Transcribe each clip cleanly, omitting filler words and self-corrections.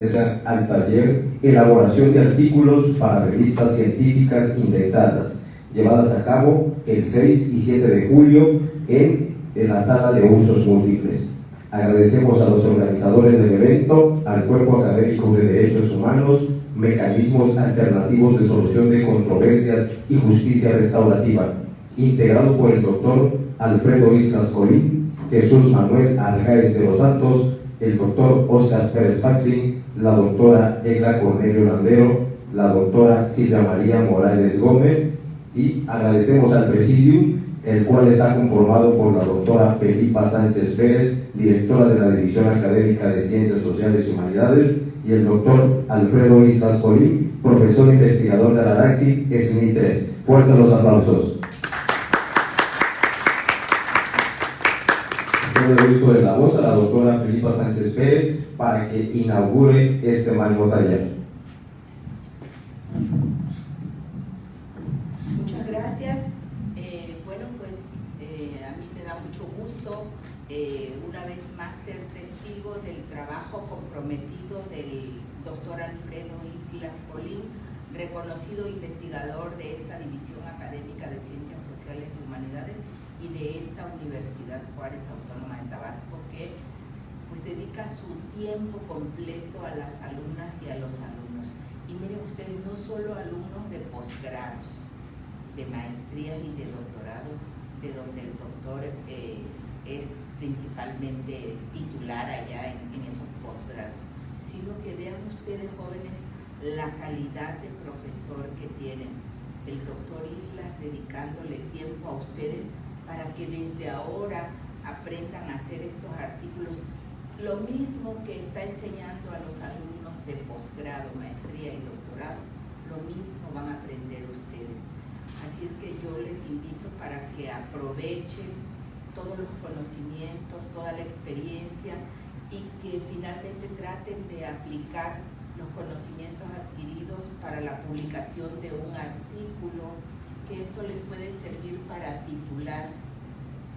al taller Elaboración de artículos para revistas científicas indexadas, llevadas a cabo el 6 y 7 de julio en la sala de usos múltiples. Agradecemos a los organizadores del evento, al Cuerpo Académico de Derechos Humanos, Mecanismos Alternativos de Solución de Controversias y Justicia Restaurativa, integrado por el doctor Alfredo Islas Colín, Jesús Manuel Argáez de los Santos, el doctor Óscar Pérez Paxi, la doctora Egla Cornelio Landero, la doctora Silvia María Morales Gómez, y agradecemos al Presidium, el cual está conformado por la doctora Felipa Sánchez Pérez, directora de la División Académica de Ciencias Sociales y Humanidades, y el doctor Alfredo Islas Colín, profesor investigador de la DAXI SNI 3. Fuertes los aplausos. De uso de la voz a la doctora Felipa Sánchez Pérez para que inaugure este magno taller. Muchas gracias. A mí me da mucho gusto una vez más ser testigo del trabajo comprometido del doctor Alfredo Islas Colín, reconocido investigador de esta División Académica de Ciencias Sociales y Humanidades y de esta Universidad Juárez Autónoma de Tabasco, que pues dedica su tiempo completo a las alumnas y a los alumnos. Y miren ustedes, no solo alumnos de posgrados, de maestría y de doctorado, de donde el doctor es principalmente titular allá en esos posgrados, sino que vean ustedes, jóvenes, la calidad de profesor que tienen el doctor Islas, dedicándole tiempo a ustedes para que desde ahora aprendan a hacer estos artículos, lo mismo que está enseñando a los alumnos de posgrado, maestría y doctorado, lo mismo van a aprender ustedes. Así es que yo les invito para que aprovechen todos los conocimientos, toda la experiencia y que finalmente traten de aplicar los conocimientos adquiridos para la publicación de un artículo, que esto les puede servir para titularse.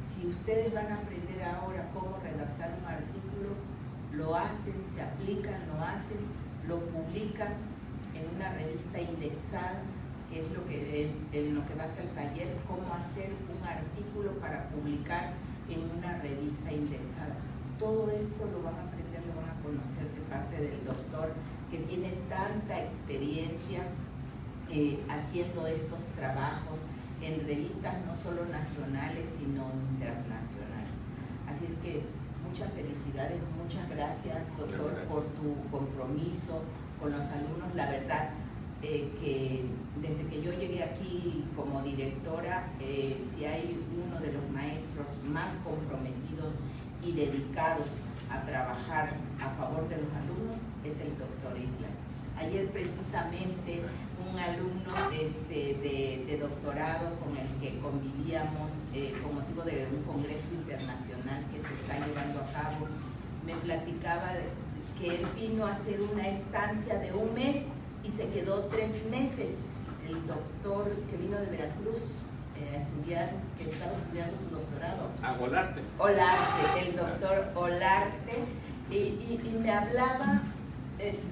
Si ustedes van a aprender ahora cómo redactar un artículo, lo hacen, se aplican, lo publican en una revista indexada, que es en lo que va a ser el taller, cómo hacer un artículo para publicar en una revista indexada. Todo esto lo van a aprender, lo van a conocer de parte del doctor, que tiene tanta experiencia haciendo estos trabajos en revistas no solo nacionales sino internacionales. Así es que muchas felicidades, muchas gracias, doctor, por tu compromiso con los alumnos. La verdad que desde que yo llegué aquí como directora, si hay uno de los maestros más comprometidos y dedicados a trabajar a favor de los alumnos, es el doctor Islas. Ayer precisamente un alumno de doctorado con el que convivíamos con motivo de un congreso internacional que se está llevando a cabo, me platicaba que él vino a hacer una estancia de 1 mes y se quedó 3 meses. El doctor que vino de Veracruz a estudiar, que estaba estudiando su doctorado. A Olarte. Olarte, el doctor Olarte, y me hablaba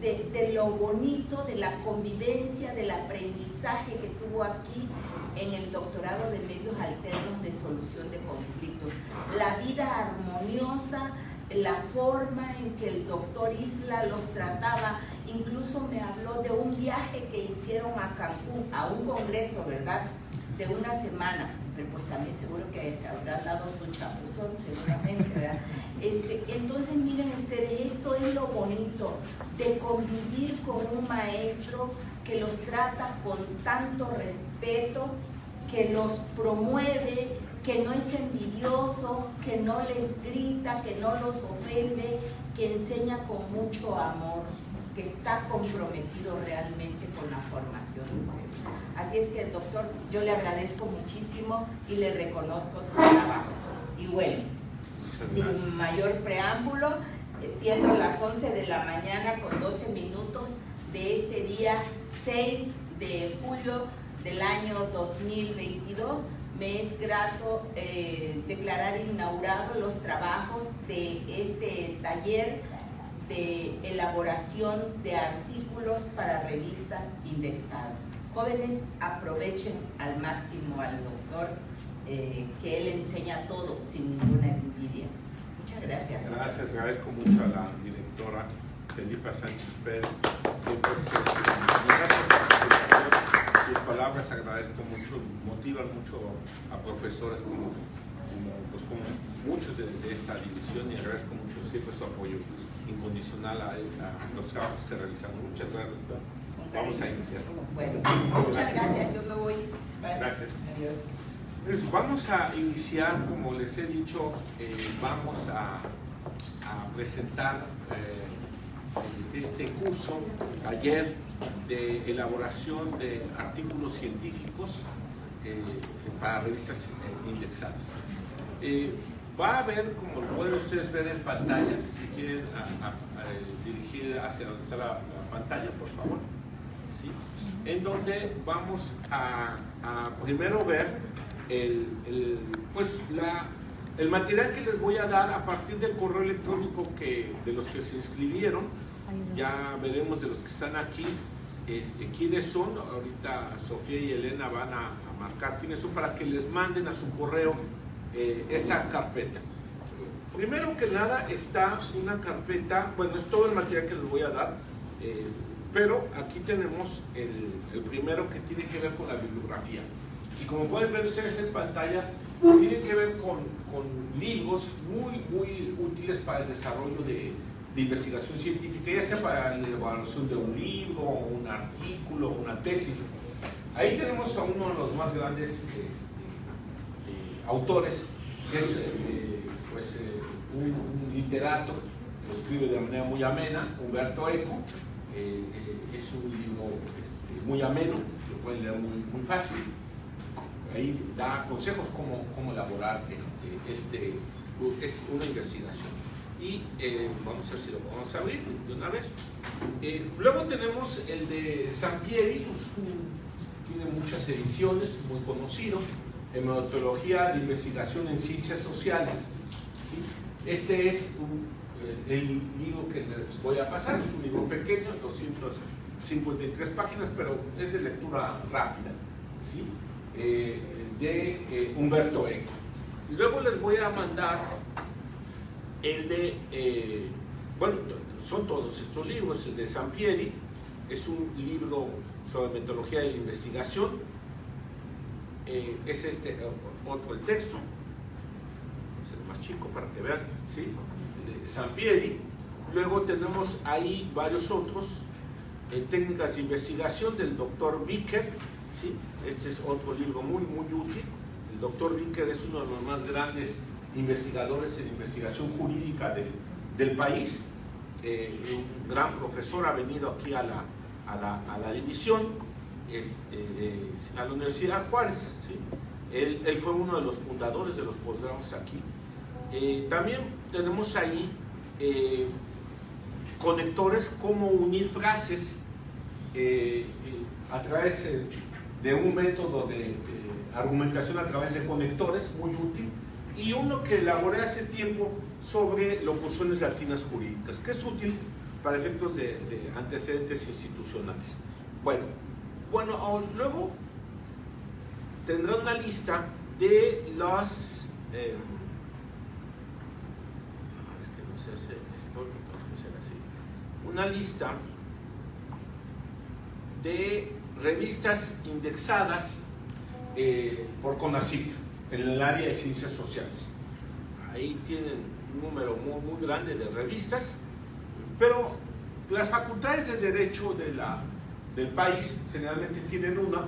de lo bonito, de la convivencia, del aprendizaje que tuvo aquí en el doctorado de medios alternos de solución de conflictos. La vida armoniosa, la forma en que el doctor Isla los trataba. Incluso me habló de un viaje que hicieron a Cancún, a un congreso, ¿verdad?, de 1 semana, pero pues también seguro que se habrán dado su chapuzón, seguramente, ¿verdad? Entonces miren ustedes, esto es lo bonito de convivir con un maestro que los trata con tanto respeto, que los promueve, que no es envidioso, que no les grita, que no los ofende, que enseña con mucho amor, que está comprometido realmente con la formación de ustedes. Así es que, doctor, yo le agradezco muchísimo y le reconozco su trabajo. Y bueno, sin mayor preámbulo, siendo las 11 de la mañana con 12 minutos de este día 6 de julio del año 2022, me es grato declarar inaugurados los trabajos de este taller de elaboración de artículos para revistas indexadas. Jóvenes, aprovechen al máximo al doctor, que él enseña todo sin ninguna envidia. Muchas gracias. Gracias, agradezco mucho a la directora Felipa Sánchez Pérez. Gracias por su presentación. Sus palabras agradezco mucho, motivan mucho a profesores como muchos de esta división, y agradezco mucho siempre su apoyo incondicional a los trabajos que realizamos. Muchas gracias, doctor. Vamos a iniciar. Bueno, muchas gracias. Yo me voy. Gracias. Adiós. Pues vamos a iniciar, como les he dicho, vamos a presentar este curso, taller de elaboración de artículos científicos para revistas indexadas. Va a haber, como lo pueden ustedes ver en pantalla, si quieren dirigir hacia donde está la pantalla, por favor, ¿sí? En donde vamos a primero ver el material que les voy a dar a partir del correo electrónico de los que se inscribieron. Ya veremos de los que están aquí quiénes son. Ahorita Sofía y Elena van a marcar quiénes son para que les manden a su correo esa carpeta. Primero que nada está una carpeta, bueno, es todo el material que les voy a dar, pero aquí tenemos el primero que tiene que ver con la bibliografía. Y como pueden ver ustedes en pantalla, tiene que ver con libros muy útiles para el desarrollo de investigación científica, ya sea para la evaluación de un libro, un artículo, una tesis. Ahí tenemos a uno de los más grandes autores, que es un literato, lo escribe de manera muy amena, Umberto Eco. Es un libro muy ameno, lo pueden leer muy fácil. Ahí da consejos cómo elaborar una investigación. Y vamos a ver si lo podemos abrir de una vez. Luego tenemos el de Sampieri, tiene muchas ediciones, muy conocido, en metodología de investigación en ciencias sociales, ¿sí? Este es el libro que les voy a pasar, es un libro pequeño, 253 páginas, pero es de lectura rápida, ¿sí? De Umberto Eco. Luego les voy a mandar el de, bueno, son todos estos libros. El de Sampieri es un libro sobre metodología de investigación, es otro el texto, es el más chico para que vean, ¿sí? El de Sampieri. Luego tenemos ahí varios otros, técnicas de investigación del doctor Vicker, ¿sí? Este es otro libro muy útil. El doctor Vicker es uno de los más grandes investigadores en investigación jurídica del país, un gran profesor, ha venido aquí a la división, a la Universidad Juárez, ¿sí? Él fue uno de los fundadores de los posgrados aquí. También tenemos ahí conectores, cómo unir frases a través de un método de argumentación a través de conectores, muy útil. Y uno que elaboré hace tiempo sobre locuciones latinas jurídicas, que es útil para efectos de antecedentes institucionales. Bueno, luego tendrá una lista de las una lista de revistas indexadas por CONACYT en el área de ciencias sociales. Ahí tienen un número muy grande de revistas, pero las facultades de Derecho del país generalmente tienen una.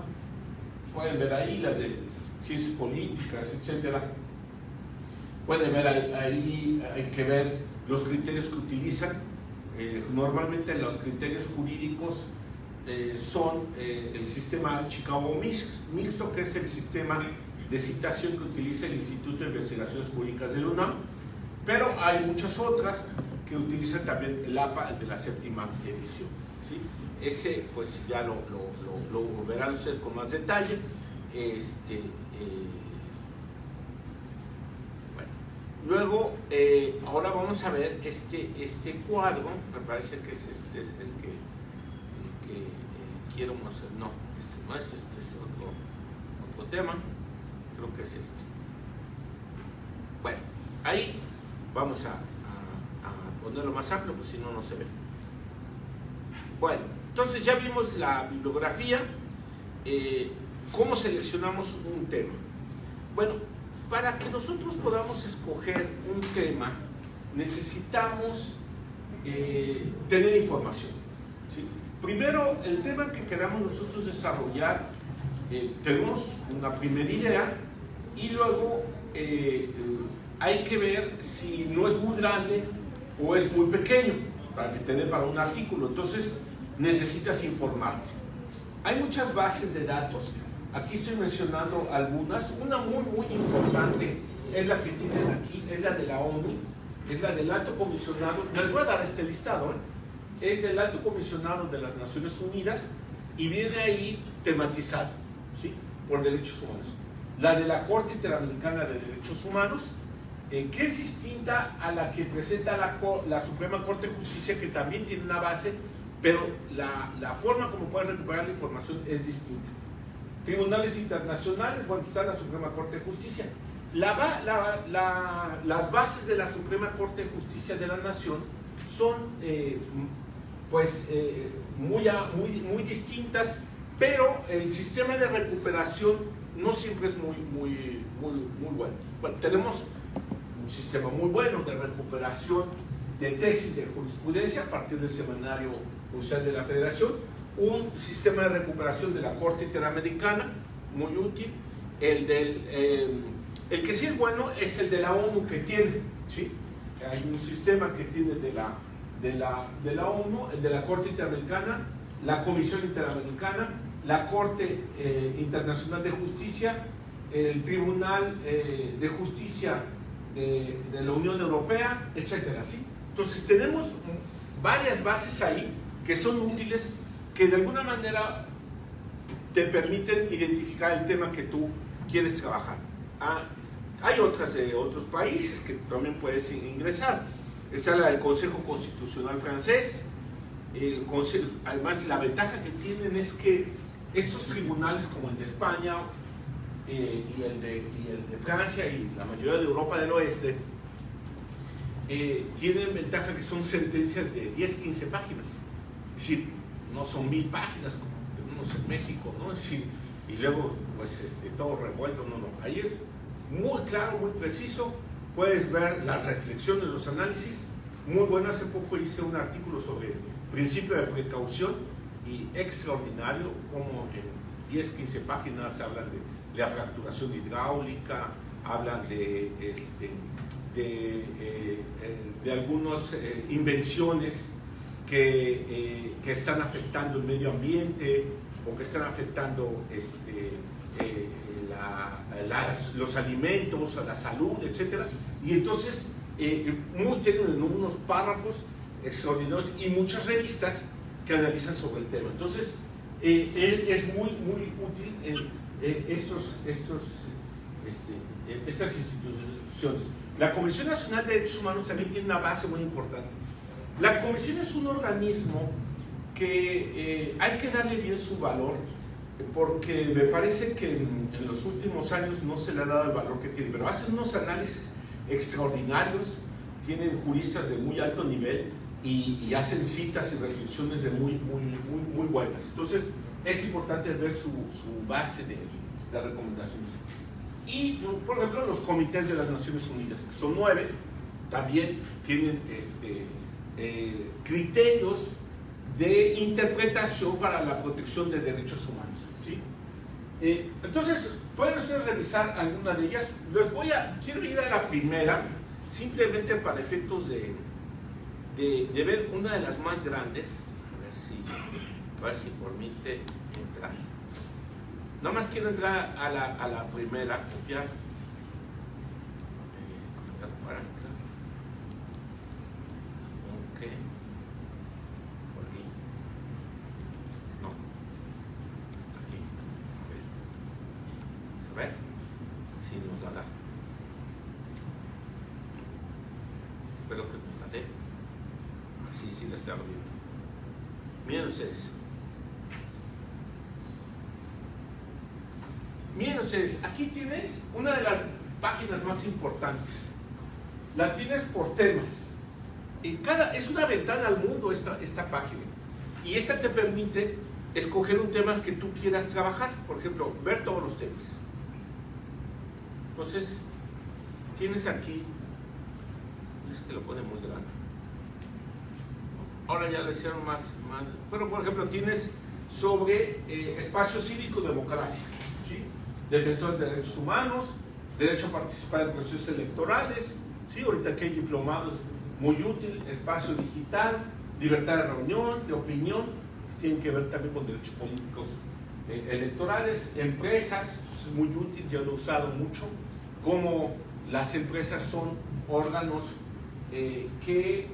Pueden ver ahí las de ciencias políticas, etcétera. Pueden ver ahí, hay que ver los criterios que utilizan. Normalmente los criterios jurídicos son el sistema Chicago mixto, que es el sistema de citación que utiliza el Instituto de Investigaciones Jurídicas de la UNAM, pero hay muchas otras que utilizan también el APA de la 7ª edición, ¿sí? Ese pues ya lo verán ustedes con más detalle. Luego, ahora vamos a ver este cuadro, me parece que ese es el que quiero mostrar. No, este no es, este es otro tema, creo que es este. Bueno, ahí vamos a ponerlo más amplio, pues si no, no se ve. Bueno, entonces ya vimos la bibliografía, cómo seleccionamos un tema. Bueno, para que nosotros podamos escoger un tema, necesitamos tener información, ¿sí? Primero, el tema que queramos nosotros desarrollar, tenemos una primera idea y luego hay que ver si no es muy grande o es muy pequeño para que te dé para un artículo. Entonces necesitas informarte. Hay muchas bases de datos. Aquí estoy mencionando algunas. Una muy importante es la que tienen aquí, es la de la ONU, es la del Alto Comisionado. Les voy a dar este listado, es el Alto Comisionado de las Naciones Unidas y viene ahí tematizado, ¿sí?, por derechos humanos. La de la Corte Interamericana de Derechos Humanos, que es distinta a la que presenta la Suprema Corte de Justicia, que también tiene una base, pero la forma como puedes recuperar la información es distinta. Tribunales internacionales, bueno, está la Suprema Corte de Justicia. Las bases de la Suprema Corte de Justicia de la Nación son muy distintas, pero el sistema de recuperación no siempre es muy bueno. Bueno, tenemos un sistema muy bueno de recuperación de tesis de jurisprudencia a partir del Semanario Judicial de la Federación, un sistema de recuperación de la Corte Interamericana muy útil. El que sí es bueno es el de la ONU, que tiene, ¿sí?, hay un sistema que tiene de la ONU, el de la Corte Interamericana, la Comisión Interamericana, la Corte Internacional de Justicia, el Tribunal de Justicia de la Unión Europea, etcétera, ¿sí? Entonces tenemos varias bases ahí que son útiles, que de alguna manera te permiten identificar el tema que tú quieres trabajar. Hay otras de otros países que también puedes ingresar. Está la del Consejo Constitucional francés. Además, la ventaja que tienen es que estos tribunales, como el de España y el de Francia y la mayoría de Europa del Oeste, tienen ventaja que son sentencias de 10-15 páginas. Es decir, no son 1000 páginas como tenemos en México, ¿no? Es decir, y luego, pues, todo revuelto, no. Ahí es muy claro, muy preciso. Puedes ver las reflexiones, los análisis. Muy bueno. Hace poco hice un artículo sobre principio de precaución y extraordinario, como en 10-15 páginas hablan de la fracturación hidráulica, hablan de algunas invenciones que están afectando el medio ambiente o que están afectando los alimentos, a la salud, etc. Y entonces tienen unos párrafos extraordinarios y muchas revistas que analizan sobre el tema. Entonces es muy útil estas instituciones. La Comisión Nacional de Derechos Humanos también tiene una base muy importante. La Comisión es un organismo que hay que darle bien su valor, porque me parece que en los últimos años no se le ha dado el valor que tiene, pero hace unos análisis extraordinarios, tienen juristas de muy alto nivel y hacen citas y reflexiones de muy buenas. Entonces es importante ver su base de recomendaciones. Y, por ejemplo, los comités de las Naciones Unidas, que son 9, también tienen criterios de interpretación para la protección de derechos humanos, ¿sí? Entonces, pueden ustedes revisar alguna de ellas. Quiero ir a la primera, simplemente para efectos de ver una de las más grandes. A ver si permite entrar. Nada más quiero entrar a la primera, copiar. Para acá. Ok. Por aquí. No. Aquí. A ver si nos la da. Miren ustedes. Miren ustedes, aquí tienes una de las páginas más importantes. La tienes por temas. Es una ventana al mundo esta página. Y esta te permite escoger un tema que tú quieras trabajar. Por ejemplo, ver todos los temas. Entonces, tienes aquí, es que lo pone muy grande. Ahora ya lo hicieron más. Bueno, por ejemplo, tienes sobre espacio cívico-democracia, ¿sí? Defensores de derechos humanos, derecho a participar en procesos electorales, ¿sí? Ahorita que hay diplomados, muy útil, espacio digital, libertad de reunión, de opinión, que tienen que ver también con derechos políticos electorales, empresas, es muy útil, yo lo he usado mucho, como las empresas son órganos que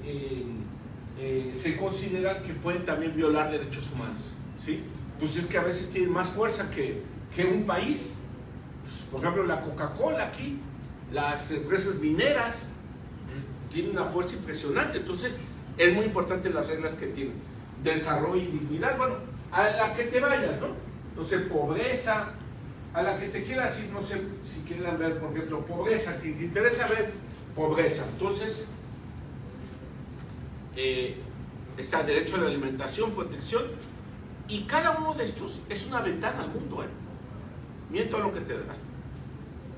se consideran que pueden también violar derechos humanos, ¿sí? Pues es que a veces tienen más fuerza que un país. Pues, por ejemplo, la Coca-Cola aquí, las empresas mineras tienen una fuerza impresionante. Entonces es muy importante las reglas que tienen, desarrollo y dignidad. Bueno, a la que te vayas, ¿no? No sé, pobreza, a la que te quieras ir, no sé si quieran ver, por ejemplo, pobreza, que te interesa ver pobreza. Entonces está derecho a la alimentación, protección, y cada uno de estos es una ventana al mundo, ¿eh? Miren todo lo que te da.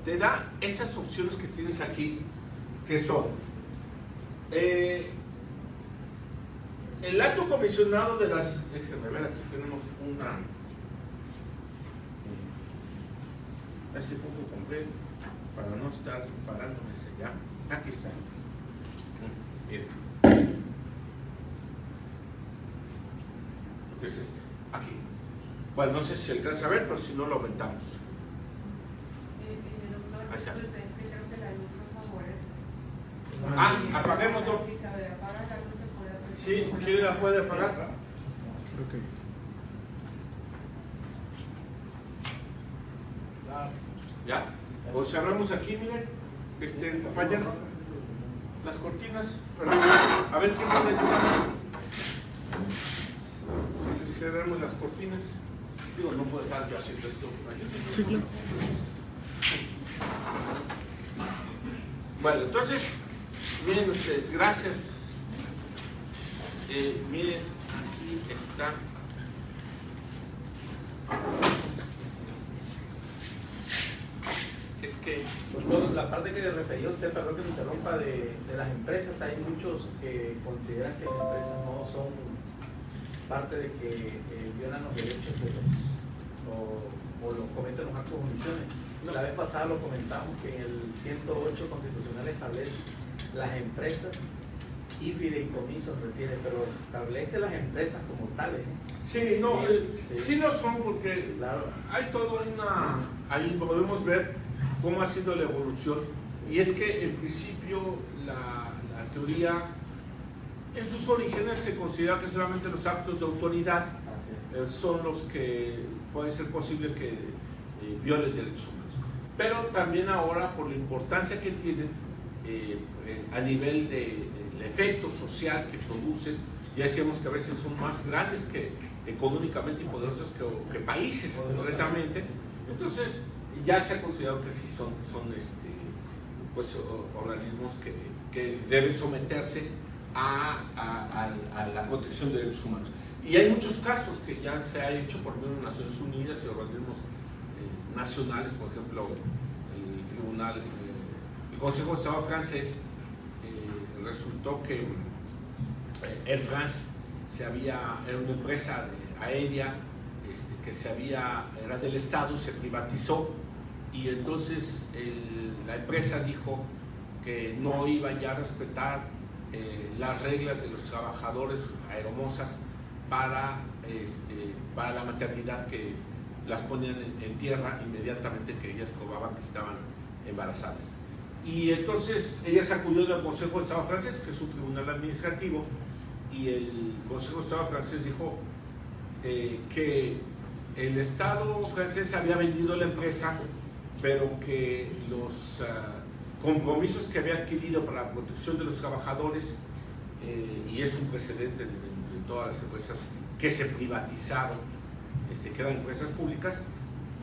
Te da estas opciones que tienes aquí, que son el alto comisionado de las... Déjenme ver, aquí tenemos una... Hace poco compré, para no estar parándome ya. Aquí está. Miren. ¿Qué es este? Aquí. Bueno, no sé si se alcanza a ver, pero si no lo aumentamos. Ahí está. Apaguémoslo. Si se apaga la luz, se puede apagar. Sí, ¿quién la puede apagar? Ok. ¿Ya? O cerramos aquí, miren. Compañero. Las cortinas. A ver quién puede ayudar. Cerramos las cortinas. Digo, no puedo estar yo haciendo esto. Sí, claro. Bueno, entonces, miren ustedes, gracias. Miren, aquí está. Es que... Doctor, la parte que le refería usted, perdón que me interrumpa, de las empresas, hay muchos que consideran que las empresas no son parte de que violan los derechos de o los cometen los actos de omisiones. La vez pasada lo comentamos que en el 108 constitucional establece las empresas y fideicomisos refiere, pero establece las empresas como tales. Sí, no, sí lo son porque claro, hay toda una... Ahí podemos ver cómo ha sido la evolución. Y es que en principio la teoría, en sus orígenes se considera que solamente los actos de autoridad son los que puede ser posible que violen derechos humanos. Pero también ahora, por la importancia que tienen a nivel del efecto social que producen, ya decíamos que a veces son más grandes que económicamente y poderosos que países concretamente. Entonces ya se ha considerado que sí son pues, organismos que deben someterse a la protección de derechos humanos. Y hay muchos casos que ya se ha hecho por medio de Naciones Unidas y organismos nacionales, por ejemplo, el Tribunal, el Consejo de Estado francés, resultó que Air France era una empresa aérea que era del Estado, se privatizó, y entonces la empresa dijo que no iba ya a respetar las reglas de los trabajadores aeromosas para la maternidad, que las ponían en tierra inmediatamente que ellas probaban que estaban embarazadas. Y entonces ellas acudieron al Consejo de Estado francés, que es un tribunal administrativo, y el Consejo de Estado francés dijo que el Estado francés había vendido la empresa, pero que los compromisos que había adquirido para la protección de los trabajadores, y es un precedente en todas las empresas que se privatizaron, que eran empresas públicas,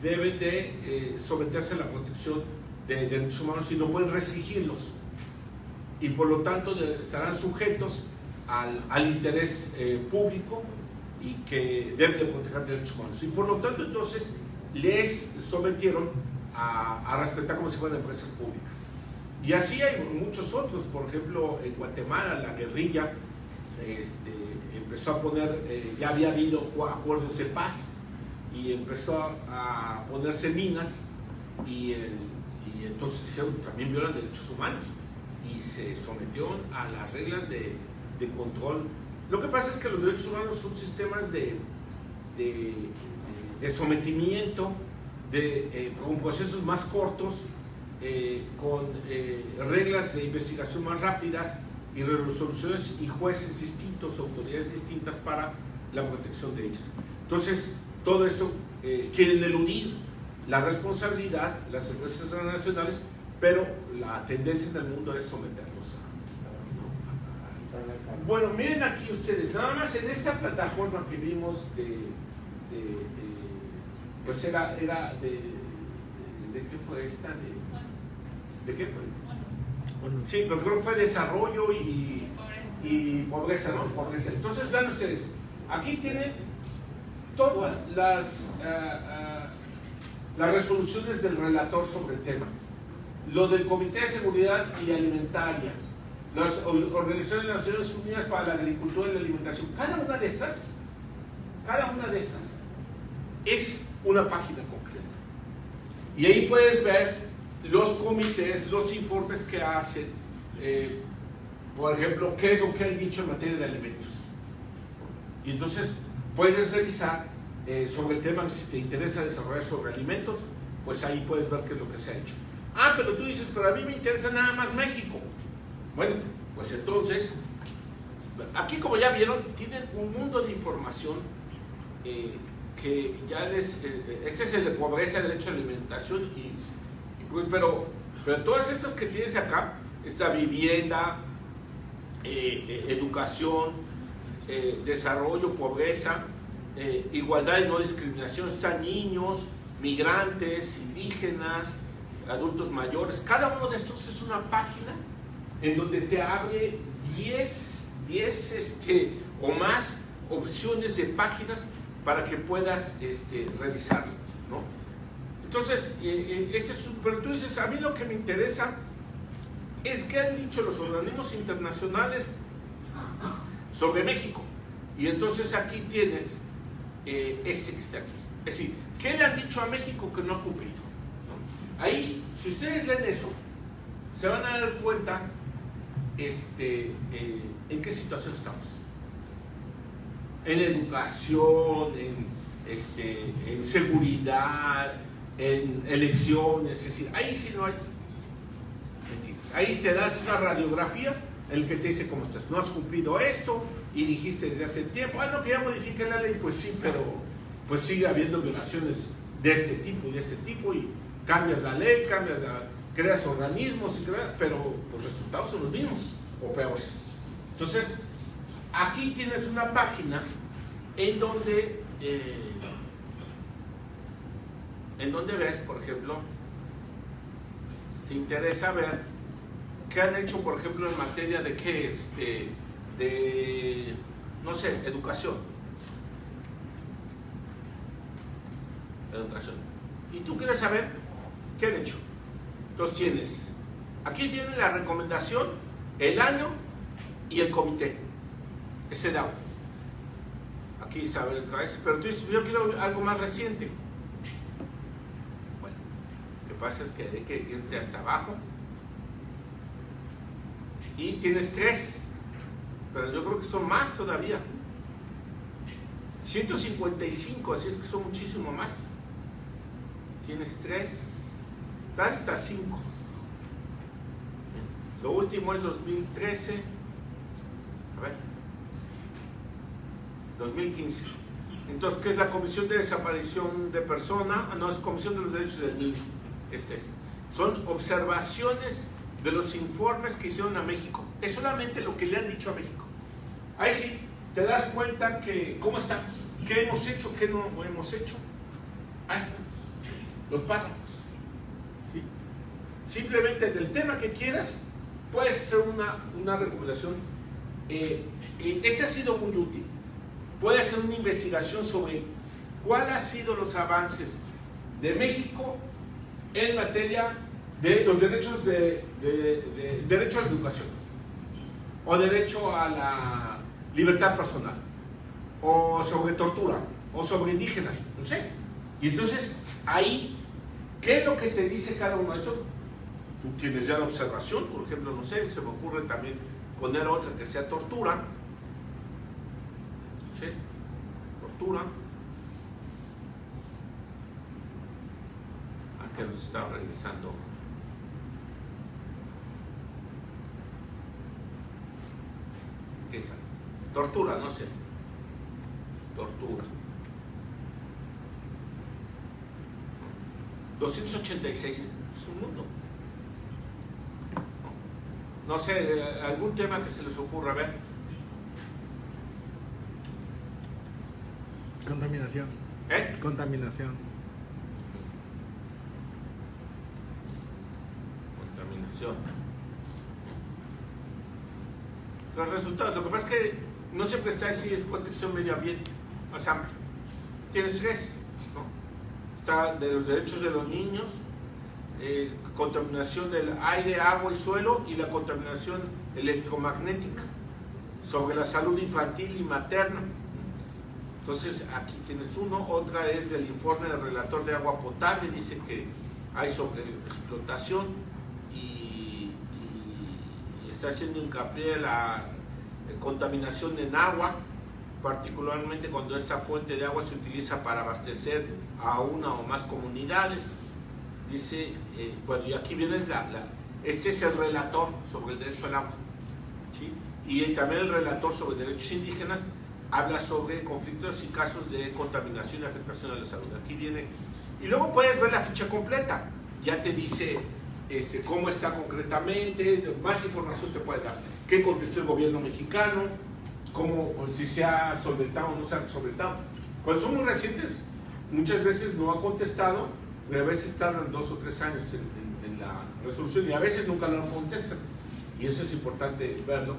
deben de someterse a la protección de derechos humanos y no pueden restringirlos. Y por lo tanto estarán sujetos al interés público y que deben de proteger derechos humanos. Y por lo tanto entonces les sometieron a respetar como si fueran empresas públicas. Y así hay muchos otros. Por ejemplo, en Guatemala la guerrilla empezó a poner, ya había habido acuerdos de paz y empezó a ponerse minas y entonces dijeron también violan derechos humanos y se sometieron a las reglas de control. Lo que pasa es que los derechos humanos son sistemas de sometimiento con procesos más cortos, con reglas de investigación más rápidas y resoluciones y jueces distintos, autoridades distintas para la protección de ellos. Entonces, todo esto quieren eludir la responsabilidad, las empresas transnacionales, pero la tendencia en el mundo es someterlos a... Bueno, miren aquí ustedes, nada más en esta plataforma que vimos pues era ¿de qué fue esta? ¿De qué fue? Sí, pero creo que fue desarrollo y pobreza, ¿no? Pobreza. Entonces, vean ustedes, aquí tienen todas las resoluciones del relator sobre el tema, lo del Comité de Seguridad y Alimentaria, las Organizaciones de las Naciones Unidas para la Agricultura y la Alimentación. Cada una de estas es una página concreta. Y ahí puedes ver los comités, los informes que hacen, por ejemplo, qué es lo que han dicho en materia de alimentos. Y entonces puedes revisar sobre el tema, si te interesa desarrollar sobre alimentos, pues ahí puedes ver qué es lo que se ha hecho. Ah, pero tú dices, pero a mí me interesa nada más México. Bueno, pues entonces, aquí como ya vieron, tienen un mundo de información que ya les... este es el de pobreza, el derecho a alimentación, pero todas estas que tienes acá, esta vivienda, educación, desarrollo, pobreza, igualdad y no discriminación, están niños, migrantes, indígenas, adultos mayores. Cada uno de estos es una página en donde te abre 10 o más opciones de páginas para que puedas revisarlo, ¿no? Entonces, pero tú dices, a mí lo que me interesa es qué han dicho los organismos internacionales sobre México. Y entonces aquí tienes que está aquí. Es decir, ¿qué le han dicho a México que no ha cumplido? ¿No? Ahí, si ustedes leen eso, se van a dar cuenta en qué situación estamos. En educación, en seguridad, en elecciones, es decir, ahí sí no hay mentiras. Ahí te das una radiografía en el que te dice cómo estás. No has cumplido esto y dijiste desde hace tiempo, no, que ya modifique la ley, pues sí, pero pues sigue habiendo violaciones de este tipo y de este tipo y cambias la ley, creas organismos, pero los resultados son los mismos o peores. Entonces, aquí tienes una página en donde ves, por ejemplo, te interesa ver qué han hecho, por ejemplo, en materia de qué, no sé, educación. Y tú quieres saber qué han hecho. Entonces aquí tienes la recomendación, el año y el comité, ese DAO. Aquí está, pero tú dices, yo quiero algo más reciente. Bueno, lo que pasa es que hay que irte hasta abajo. Y tienes 3, pero yo creo que son más todavía. 155, así es que son muchísimo más. Tienes 3, hasta 5. Lo último es 2013. A ver. 2015. Entonces, ¿qué es la Comisión de Desaparición de Persona? No, es Comisión de los Derechos del Niño. Son observaciones de los informes que hicieron a México. Es solamente lo que le han dicho a México. Ahí sí, te das cuenta que cómo estamos, qué hemos hecho, qué no hemos hecho. Ahí estamos, los párrafos. ¿Sí? Simplemente del tema que quieras, puedes hacer una recomendación. Este ha sido muy útil. Puedes hacer una investigación sobre cuáles han sido los avances de México en materia de los derechos derecho a la educación, o derecho a la libertad personal, o sobre tortura, o sobre indígenas, no sé. Y entonces, ahí, ¿qué es lo que te dice cada uno de esos? Tú tienes ya la observación, por ejemplo, no sé, se me ocurre también poner otra que sea tortura. ¿Sí? Tortura. Aquí nos está regresando. ¿Qué es? Tortura, no sé. Tortura. 286. Es un mundo. No sé, algún tema que se les ocurra, a ver. Contaminación. Contaminación. Contaminación. Los resultados, lo que pasa es que no siempre está así, es protección medio ambiente, más amplio. Tienes tres, ¿no? Está de los derechos de los niños, contaminación del aire, agua y suelo, y la contaminación electromagnética, sobre la salud infantil y materna. Entonces aquí tienes uno. Otra es del informe del relator de agua potable, dice que hay sobreexplotación y está haciendo hincapié en la contaminación en agua, particularmente cuando esta fuente de agua se utiliza para abastecer a una o más comunidades. Dice, bueno, y aquí viene este es el relator sobre el derecho al agua, ¿sí? Y también el relator sobre derechos indígenas habla sobre conflictos y casos de contaminación y afectación a la salud. Aquí viene, y luego puedes ver la ficha completa, ya te dice cómo está concretamente, más información te puede dar, qué contestó el gobierno mexicano, cómo, si se ha solventado o no se ha solventado. Cuando son muy recientes, muchas veces no ha contestado, y a veces tardan 2 o 3 años en la resolución, y a veces nunca lo contestan, y eso es importante verlo.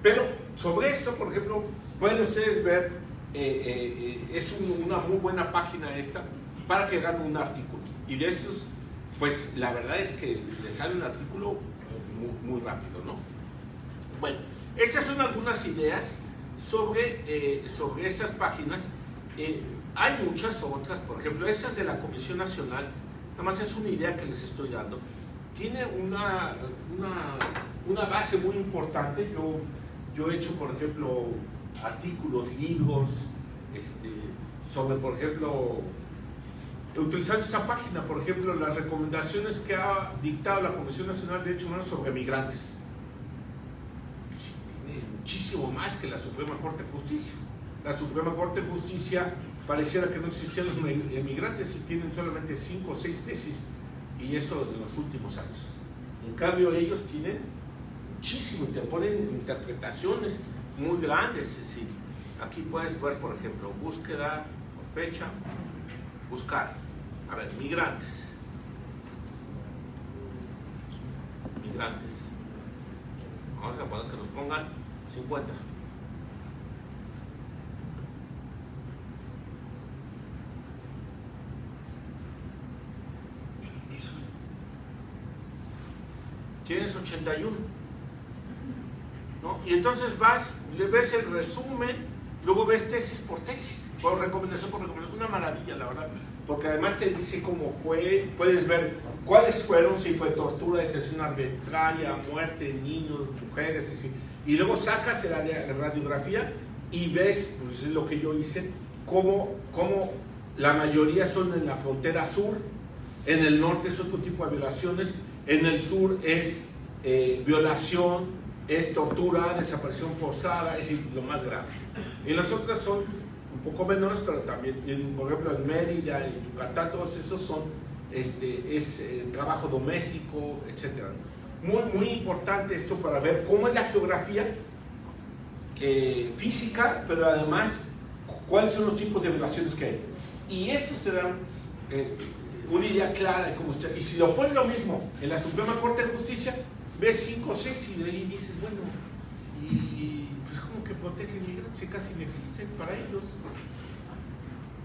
Pero sobre esto, por ejemplo, pueden ustedes ver, es una muy buena página esta, para que hagan un artículo, y de estos, pues la verdad es que les sale un artículo muy rápido, ¿no? Bueno, estas son algunas ideas sobre esas páginas. Hay muchas otras, por ejemplo, esas de la Comisión Nacional, nada más es una idea que les estoy dando. Tiene una base muy importante. Yo he hecho, por ejemplo, artículos, libros, sobre, por ejemplo, utilizando esta página, por ejemplo, las recomendaciones que ha dictado la Comisión Nacional de Derechos Humanos sobre migrantes. Tiene muchísimo más que la Suprema Corte de Justicia. La Suprema Corte de Justicia pareciera que no existían los migrantes y tienen solamente 5 o 6 tesis, y eso en los últimos años. En cambio, ellos tienen muchísimo, te ponen interpretaciones muy grandes. Es decir, aquí puedes ver, por ejemplo, búsqueda, fecha, buscar. A ver, migrantes. Migrantes. Vamos a poner que nos pongan 50. Tienes 81, ¿no? Y entonces vas, le ves el resumen, luego ves tesis por tesis, por recomendación por recomendación. Una maravilla, la verdad, porque además te dice cómo fue, puedes ver cuáles fueron, si fue tortura, detención arbitraria, muerte de niños, mujeres, y luego sacas la radiografía y ves, pues es lo que yo hice, cómo la mayoría son en la frontera sur, en el norte es otro tipo de violaciones, en el sur es violación, es tortura, desaparición forzada, es decir, lo más grave. Y las otras son un poco menores, pero también, por ejemplo, en Mérida, en Yucatán, todos esos son trabajo doméstico, etc. Muy importante esto para ver cómo es la geografía física, pero además cuáles son los tipos de violaciones que hay. Y estos te dan una idea clara de cómo está. Y si lo pones lo mismo en la Suprema Corte de Justicia, ves 5 o 6 y de ahí dices, bueno, y pues como que protegen migrantes y casi no existen para ellos.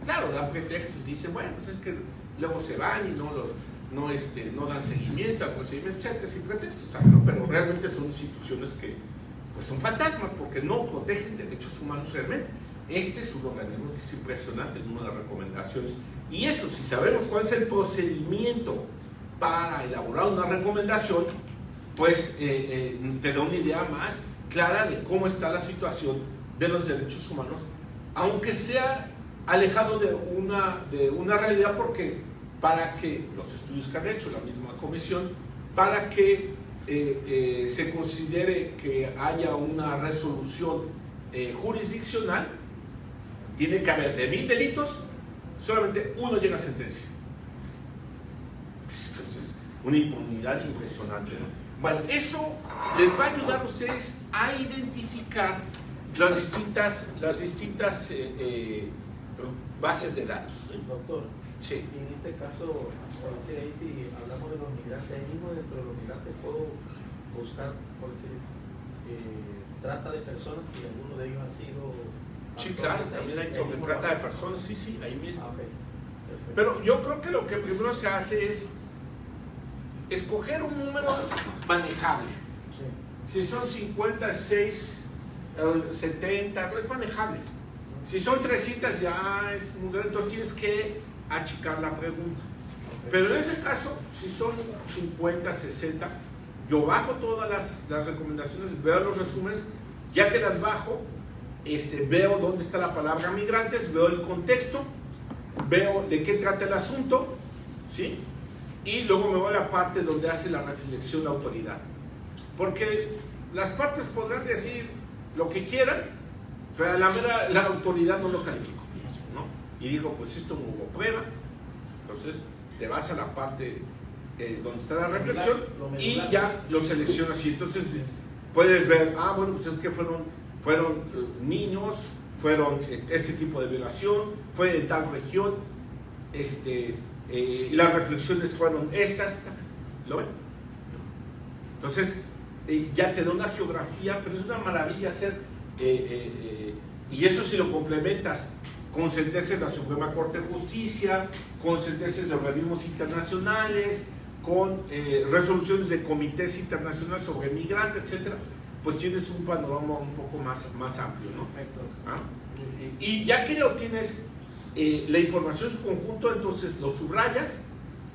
Claro, dan pretextos, dicen, bueno, pues es que luego se van y no dan seguimiento al procedimiento, etcétera, sin pretextos, ¿sabes? ¿No? Pero realmente son instituciones que pues son fantasmas porque no protegen derechos humanos realmente. Este es un organismo que es impresionante en número de recomendaciones. Y eso, si sabemos cuál es el procedimiento para elaborar una recomendación, pues te da una idea más clara de cómo está la situación de los derechos humanos, aunque sea alejado de una realidad, porque para que los estudios que han hecho la misma comisión, para que se considere que haya una resolución jurisdiccional, tiene que haber de 1000 delitos, solamente uno llega a sentencia. Entonces, una impunidad impresionante, ¿no? Bueno, eso les va a ayudar a ustedes a identificar las distintas bases de datos. Doctor, sí. En este caso, por decir ahí, si hablamos de los migrantes, ahí mismo dentro de los migrantes puedo buscar, por decir, trata de personas, si alguno de ellos ha sido... Sí, claro, también hay sobre trata de personas, sí, ahí mismo. Okay. Pero yo creo que lo que primero se hace es escoger un número manejable. Sí. Si son 56, 70, es manejable. Si son 300 ya es muy grande, entonces tienes que achicar la pregunta. Pero en ese caso, si son 50, 60, yo bajo todas las recomendaciones, veo los resúmenes, ya que las bajo, veo dónde está la palabra migrantes, veo el contexto, veo de qué trata el asunto, ¿sí? Y luego me voy a la parte donde hace la reflexión la autoridad. Porque las partes podrán decir lo que quieran, pero a la autoridad no lo calificó, ¿no? Y dijo, pues esto no hubo prueba, entonces te vas a la parte donde está la reflexión y ya lo seleccionas y entonces puedes ver, bueno, pues es que fueron niños, fueron este tipo de violación, fue de tal región, y las reflexiones fueron estas, ¿lo ven? Entonces ya te da una geografía, pero es una maravilla hacer, y eso si lo complementas con sentencias de la Suprema Corte de Justicia, con sentencias de organismos internacionales, con resoluciones de comités internacionales sobre migrantes, etcétera, pues tienes un panorama un poco más amplio, ¿no? ¿Ah? Y ya que lo tienes la información en su conjunto, entonces lo subrayas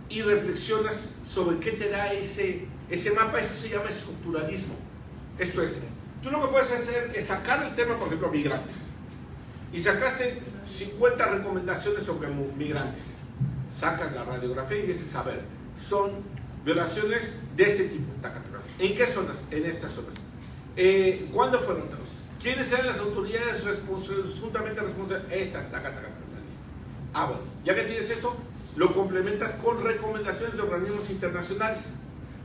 y reflexionas sobre qué te da ese mapa. Eso se llama estructuralismo. Esto es, tú lo que puedes hacer es sacar el tema, por ejemplo, migrantes, y sacaste 50 recomendaciones sobre migrantes. Sacas la radiografía y dices, a ver, son violaciones de este tipo. ¿En qué zonas? En estas zonas. ¿Cuándo fueron todos? ¿Quiénes eran las autoridades presuntamente responsables? Estas, la lista. Bueno, ya que tienes eso, lo complementas con recomendaciones de organismos internacionales.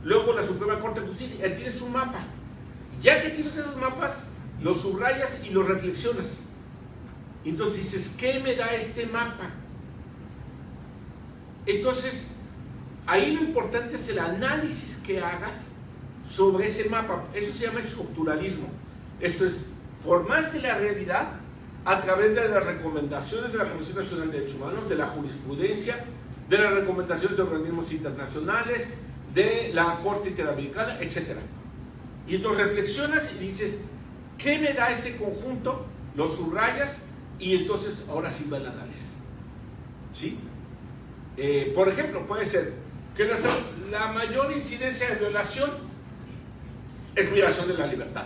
Luego la Suprema Corte de Justicia, ya tienes un mapa. Ya que tienes esos mapas, los subrayas y los reflexionas. Entonces dices, ¿qué me da este mapa? Entonces, ahí lo importante es el análisis que hagas sobre ese mapa. Eso se llama estructuralismo. Esto es, formaste la realidad a través de las recomendaciones de la Comisión Nacional de Derechos Humanos, de la jurisprudencia, de las recomendaciones de organismos internacionales, de la Corte Interamericana, etc. Y entonces reflexionas y dices, ¿qué me da este conjunto? Lo subrayas y entonces ahora sí va el análisis. ¿Sí? Por ejemplo, puede ser que la mayor incidencia de violación es violación de la libertad.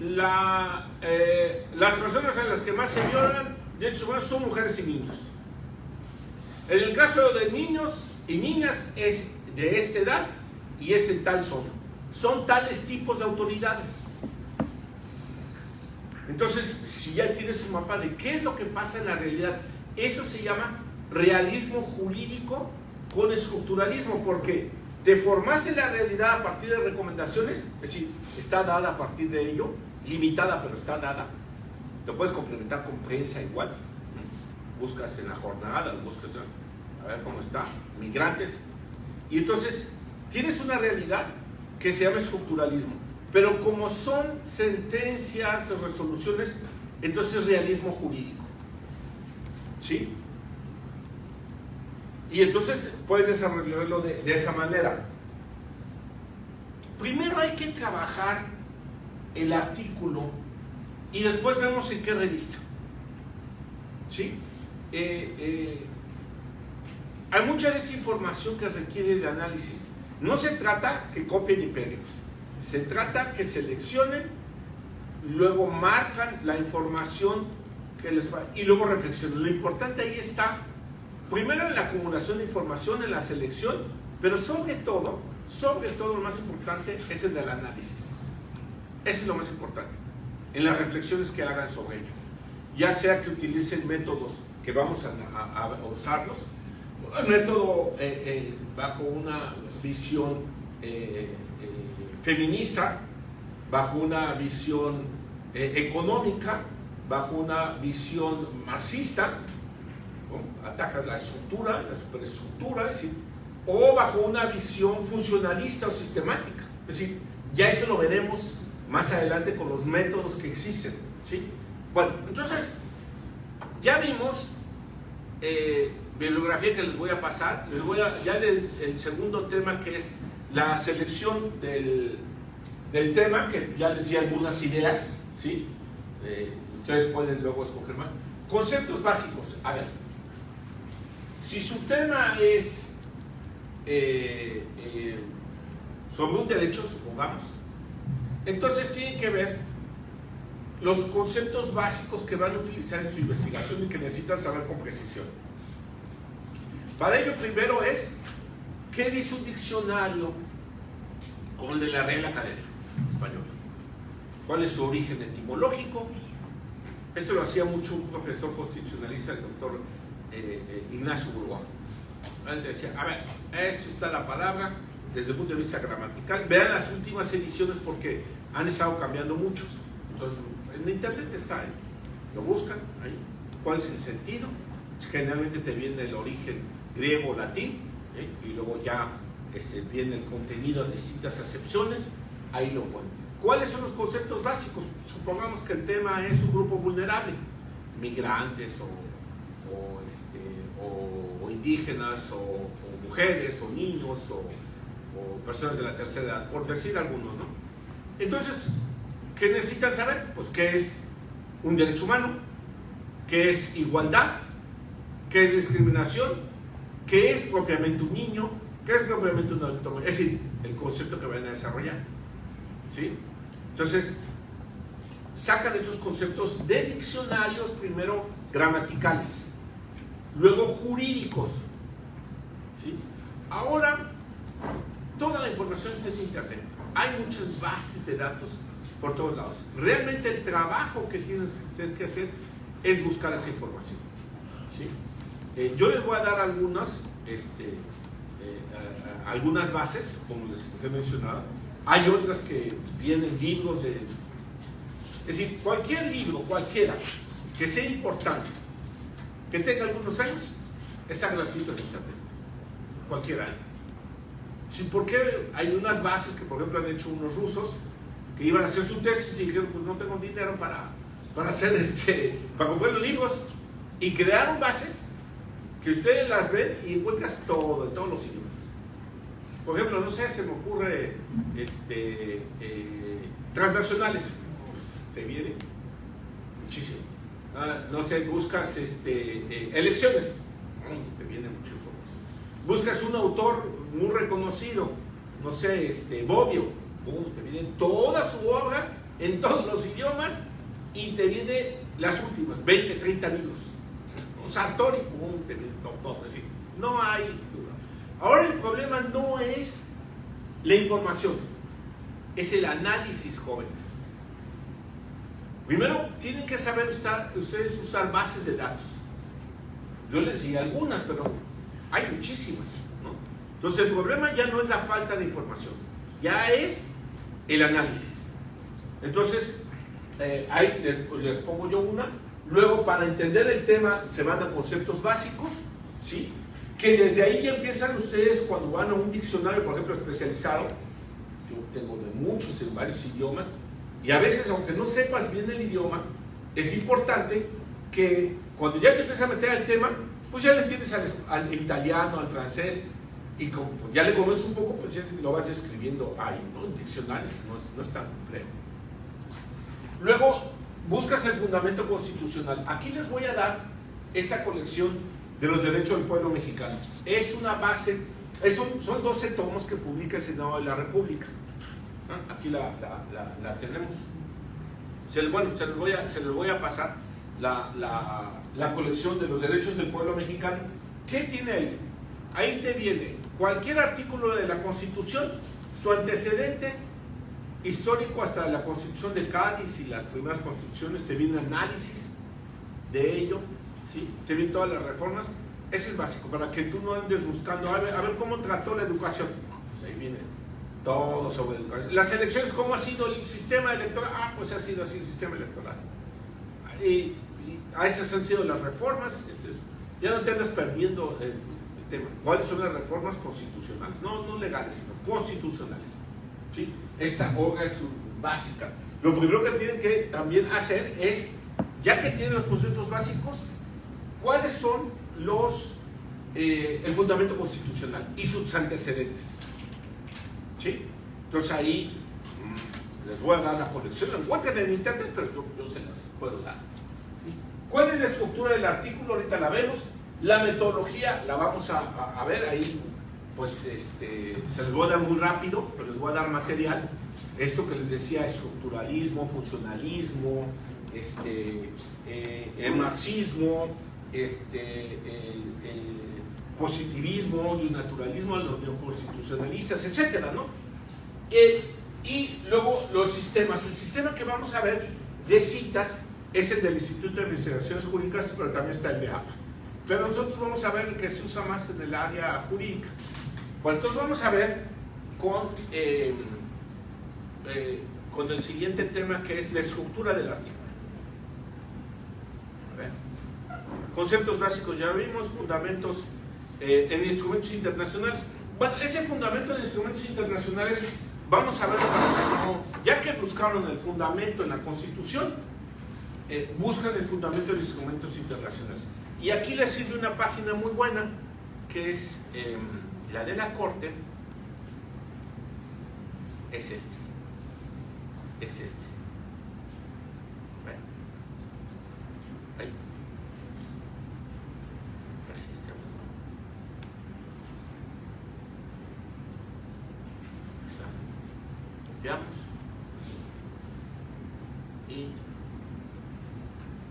Las personas a las que más se violan derechos humanos son mujeres y niños. En el caso de niños y niñas es de esta edad y es en tal zona. Son tales tipos de autoridades. Entonces, si ya tienes un mapa de qué es lo que pasa en la realidad, eso se llama realismo jurídico con estructuralismo, porque deformarse la realidad a partir de recomendaciones, es decir, está dada a partir de ello, limitada pero está dada. Te puedes complementar con prensa igual, buscas en la jornada, buscas a ver cómo está, migrantes, y entonces tienes una realidad que se llama estructuralismo, pero como son sentencias, resoluciones, entonces es realismo jurídico, ¿sí? Y entonces puedes desarrollarlo de esa manera. Primero hay que trabajar el artículo y después vemos en qué revista, ¿sí? Hay mucha desinformación que requiere de análisis. No se trata que copien y peguen, se trata que seleccionen, luego marcan la información que les va y luego reflexionen. Lo importante ahí está, primero en la acumulación de información, en la selección, pero sobre todo lo más importante es el del análisis. Eso es lo más importante, en las reflexiones que hagan sobre ello. Ya sea que utilicen métodos que vamos a usarlos, el método bajo una visión feminista, bajo una visión económica, bajo una visión marxista, ¿no? Atacas la estructura, la superestructura, es decir, o bajo una visión funcionalista o sistemática. Es decir, ya eso lo veremos más adelante con los métodos que existen, ¿sí? Bueno, entonces, ya vimos bibliografía que les voy a pasar. El segundo tema, que es la selección del tema, que ya les di algunas ideas, ¿sí? Ustedes pueden luego escoger más. Conceptos básicos. A ver, si su tema es sobre un derecho, supongamos, entonces tienen que ver los conceptos básicos que van a utilizar en su investigación y que necesitan saber con precisión. Para ello, primero es, ¿qué dice un diccionario como el de la Real Academia Española? ¿Cuál es su origen etimológico? Esto lo hacía mucho un profesor constitucionalista, el doctor Ignacio Burgón. Él decía, a ver, esto está la palabra desde el punto de vista gramatical. Vean las últimas ediciones porque han estado cambiando muchos. Entonces, en internet está ahí. Lo buscan ahí. ¿Cuál es el sentido? Generalmente te viene el origen griego o latín, y luego ya viene el contenido de distintas acepciones. Ahí lo ponen. ¿Cuáles son los conceptos básicos? Supongamos que el tema es un grupo vulnerable, migrantes o indígenas o mujeres o niños o personas de la tercera edad, por decir algunos, ¿no? Entonces, ¿qué necesitan saber? Pues qué es un derecho humano, qué es igualdad, qué es discriminación, qué es propiamente un niño, qué es propiamente un adulto mayor. Es decir, el concepto que van a desarrollar, ¿sí? Entonces, sacan esos conceptos de diccionarios, primero gramaticales, luego jurídicos, ¿sí? Ahora, toda la información está en internet. Hay muchas bases de datos por todos lados. Realmente el trabajo que tienen ustedes que hacer es buscar esa información, ¿sí? Yo les voy a dar algunas bases, como les he mencionado. Hay otras que vienen libros de... Es decir, cualquier libro, cualquiera, que sea importante, que tenga algunos años, está gratuito en internet. Cualquiera. Sí, porque hay unas bases que, por ejemplo, han hecho unos rusos que iban a hacer su tesis y dijeron, pues no tengo dinero para hacer para comprar los libros, y crearon bases que ustedes las ven y encuentras todo, en todos los idiomas. Por ejemplo, no sé, se me ocurre transnacionales, te viene muchísimo. No sé, buscas elecciones, te viene mucha información. Buscas un autor muy reconocido, no sé, Bobbio, te viene toda su obra en todos los idiomas y te viene las últimas 20, 30 libros. Sartori, te viene todo, es decir, no hay duda. Ahora el problema no es la información, es el análisis, jóvenes. Primero, tienen que saber ustedes usar bases de datos. Yo les di algunas, pero hay muchísimas, ¿no? Entonces el problema ya no es la falta de información, ya es el análisis. Entonces, ahí les pongo yo una. Luego, para entender el tema, se van a conceptos básicos, ¿sí? Que desde ahí ya empiezan ustedes cuando van a un diccionario, por ejemplo, especializado. Yo tengo de muchos en varios idiomas, y a veces, aunque no sepas bien el idioma, es importante que cuando ya te empiezas a meter al tema, pues ya le entiendes al italiano, al francés, y como ya le conoces un poco, pues ya lo vas escribiendo ahí, ¿no? En diccionarios, no es tan complejo. Luego, buscas el fundamento constitucional. Aquí les voy a dar esa colección de los derechos del pueblo mexicano. Es una base, son 12 tomos que publica el Senado de la República. Aquí la tenemos. Se les voy a pasar la colección de los derechos del pueblo mexicano. ¿Qué tiene ahí? Ahí te viene cualquier artículo de la Constitución, su antecedente histórico hasta la Constitución de Cádiz y las primeras constituciones, te viene análisis de ello, ¿sí? Te vienen todas las reformas. Ese es básico, para que tú no andes buscando a ver cómo trató la educación. Pues ahí vienes todo sobre educación. Las elecciones, ¿cómo ha sido el sistema electoral? Pues ha sido así el sistema electoral. Y a esas han sido las reformas. Ya no te andas perdiendo el tema. ¿Cuáles son las reformas constitucionales? No legales, sino constitucionales. ¿Sí? Esta obra es básica. Lo primero que tienen que también hacer es, ya que tienen los conceptos básicos, ¿cuáles son el fundamento constitucional y sus antecedentes? ¿Sí? Entonces ahí les voy a dar la colección, la encuentran en internet, pero yo se las puedo dar. ¿Sí? ¿Cuál es la estructura del artículo? Ahorita la vemos. La metodología la vamos a ver ahí. Pues se les voy a dar muy rápido, pero les voy a dar material. Esto que les decía, estructuralismo, funcionalismo, el marxismo, el positivismo, el naturalismo, los neoconstitucionalistas, etcétera, ¿no? Y luego los sistemas. El sistema que vamos a ver de citas es el del Instituto de Investigaciones Jurídicas, pero también está el de APA. Pero nosotros vamos a ver el que se usa más en el área jurídica. Bueno, entonces vamos a ver con el siguiente tema, que es la estructura del artículo. A ver. Conceptos básicos ya vimos, fundamentos en instrumentos internacionales. Bueno, ese fundamento en instrumentos internacionales, vamos a verlo ya que buscaron el fundamento en la Constitución, buscan el fundamento en instrumentos internacionales. Y aquí les sirve una página muy buena, que es la de la Corte. Es este. Bueno. Ahí. Así está. Está. Copiamos. Y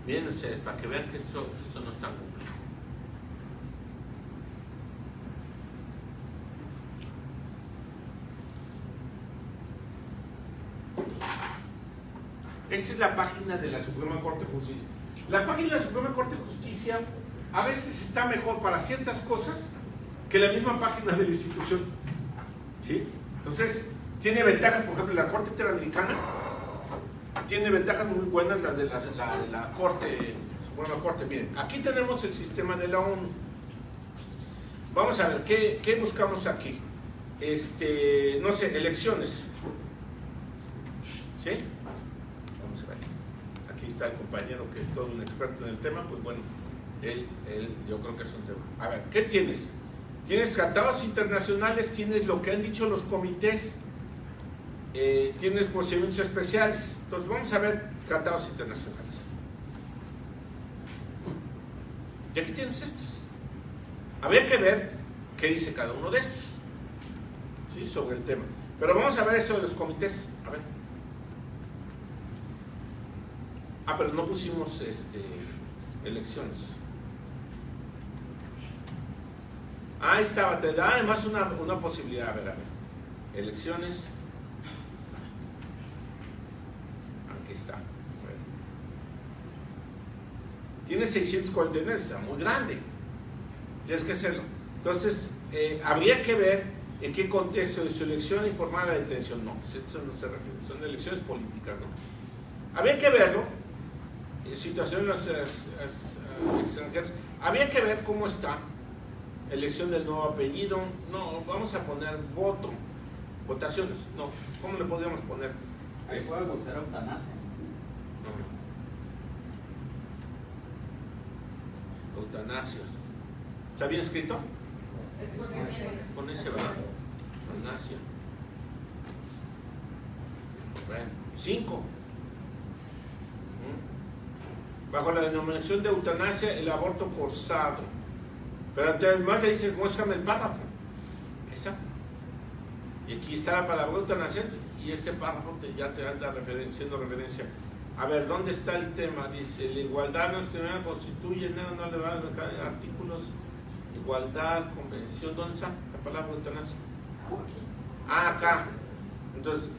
miren ustedes, para que vean que esto no es tan complejo. Esta es la página de la Suprema Corte de Justicia. La página de la Suprema Corte de Justicia a veces está mejor para ciertas cosas que la misma página de la institución. ¿Sí? Entonces, tiene ventajas, por ejemplo, la Corte Interamericana tiene ventajas muy buenas, las de la Corte, Suprema Corte. Miren, aquí tenemos el sistema de la ONU. Vamos a ver, ¿qué buscamos aquí? No sé, elecciones. ¿Sí? Vamos a ver. Aquí está el compañero que es todo un experto en el tema, pues bueno, él yo creo que es un tema. A ver, ¿qué tienes? Tienes tratados internacionales, tienes lo que han dicho los comités, tienes procedimientos especiales. Entonces vamos a ver tratados internacionales. Y aquí tienes estos. Habría que ver qué dice cada uno de estos, ¿sí? Sobre el tema. Pero vamos a ver eso de los comités. A ver. Pero no pusimos elecciones. Ahí estaba, te da además una posibilidad. A ver. Elecciones. Aquí está. Tiene 649, está muy grande. Tienes que hacerlo. Entonces, habría que ver en qué contexto de su elección informar la detención. No, pues esto no se refiere, son elecciones políticas, ¿no? Habría que verlo, situación en los extranjeros, habría que ver cómo está, elección del nuevo apellido, no, vamos a poner voto, votaciones, no, ¿cómo le podríamos poner? Ahí puede buscar eutanasia. No. Eutanasia. ¿Está bien escrito? Con ese, ¿verdad? Eutanasia. Bueno, 5. Bajo la denominación de eutanasia, el aborto forzado. Pero además le dices, muéstrame el párrafo. Esa. Y aquí está la palabra eutanasia y este párrafo ya te anda haciendo referencia. A ver, ¿dónde está el tema? Dice, la igualdad no es que no constituye, no le va a dar artículos, igualdad, convención, ¿dónde está la palabra eutanasia? Ah, acá. Entonces,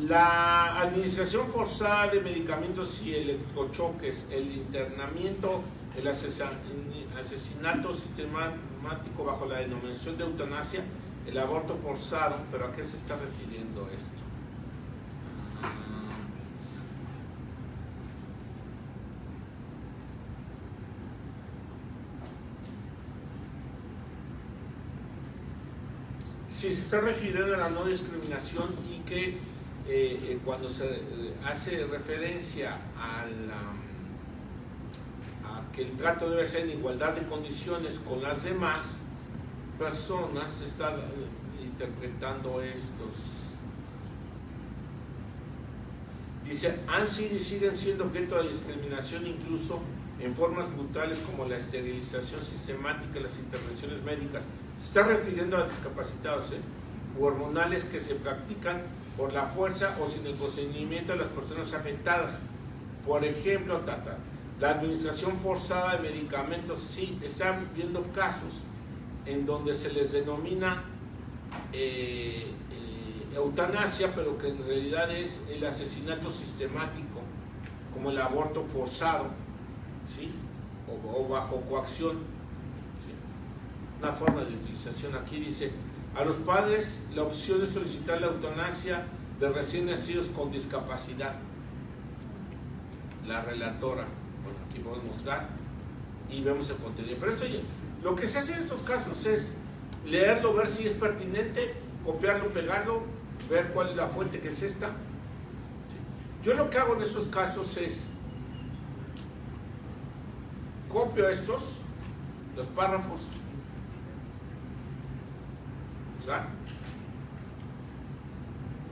la administración forzada de medicamentos y electrochoques, el internamiento, el asesinato sistemático bajo la denominación de eutanasia, el aborto forzado, pero ¿a qué se está refiriendo esto? Si se está refiriendo a la no discriminación y que cuando se hace referencia a que el trato debe ser en igualdad de condiciones con las demás personas, se está interpretando estos. Dice, han sido y siguen siendo objeto de discriminación incluso en formas brutales como la esterilización sistemática y las intervenciones médicas. Se está refiriendo a discapacitados u hormonales que se practican por la fuerza o sin el consentimiento de las personas afectadas. Por ejemplo, la administración forzada de medicamentos, sí, están viendo casos en donde se les denomina eutanasia, pero que en realidad es el asesinato sistemático, como el aborto forzado, ¿sí? o bajo coacción, ¿sí? Una forma de utilización. Aquí dice, a los padres la opción de solicitar la eutanasia de recién nacidos con discapacidad. La relatora, bueno, aquí podemos mostrar y vemos el contenido. Pero esto ya, lo que se hace en estos casos es leerlo, ver si es pertinente, copiarlo, pegarlo, ver cuál es la fuente que es esta. Yo lo que hago en estos casos es copio estos, los párrafos, ¿verdad?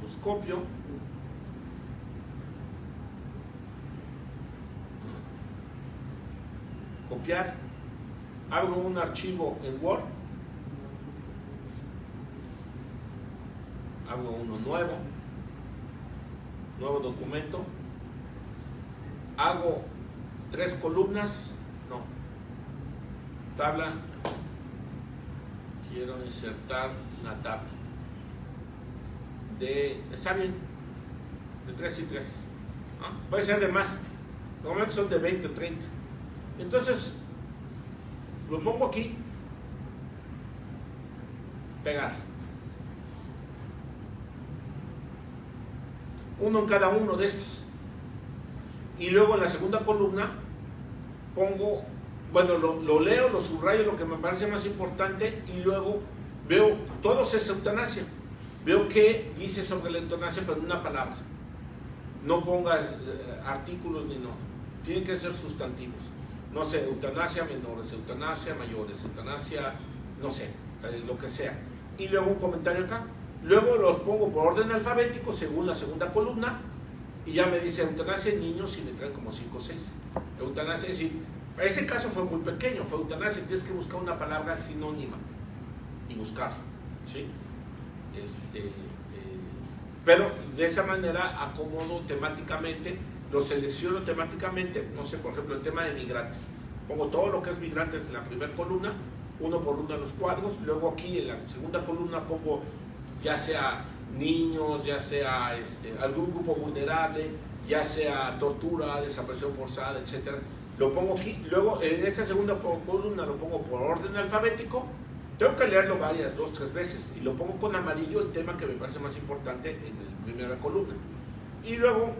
Los copio, copiar, abro un archivo en Word, abro uno nuevo documento, hago 3 columnas, no, tabla, quiero insertar una tabla está bien, de 3 y 3, ¿no? Puede ser de más, normalmente son de 20 o 30, entonces lo pongo aquí, pegar, uno en cada uno de estos, y luego en la segunda columna pongo, bueno, lo leo, lo subrayo, lo que me parece más importante, y luego veo, todos es eutanasia, veo qué dice sobre la eutanasia, pero en una palabra, no pongas artículos ni no, tienen que ser sustantivos, no sé, eutanasia menores, eutanasia mayores, eutanasia, no sé, lo que sea, y luego un comentario acá, luego los pongo por orden alfabético según la segunda columna, y ya me dice eutanasia en niños y me traen como 5 o 6, eutanasia, es decir, ese caso fue muy pequeño, fue eutanasia, tienes que buscar una palabra sinónima y buscar, ¿sí? Pero de esa manera acomodo temáticamente, lo selecciono temáticamente, no sé, por ejemplo, el tema de migrantes. Pongo todo lo que es migrantes en la primera columna, uno por uno de los cuadros, luego aquí en la segunda columna pongo ya sea niños, ya sea algún grupo vulnerable, ya sea tortura, desaparición forzada, etcétera. Lo pongo aquí, luego en esta segunda columna lo pongo por orden alfabético tengo que leerlo varias, 2, 3 veces, y lo pongo con amarillo, el tema que me parece más importante en la primera columna. Y luego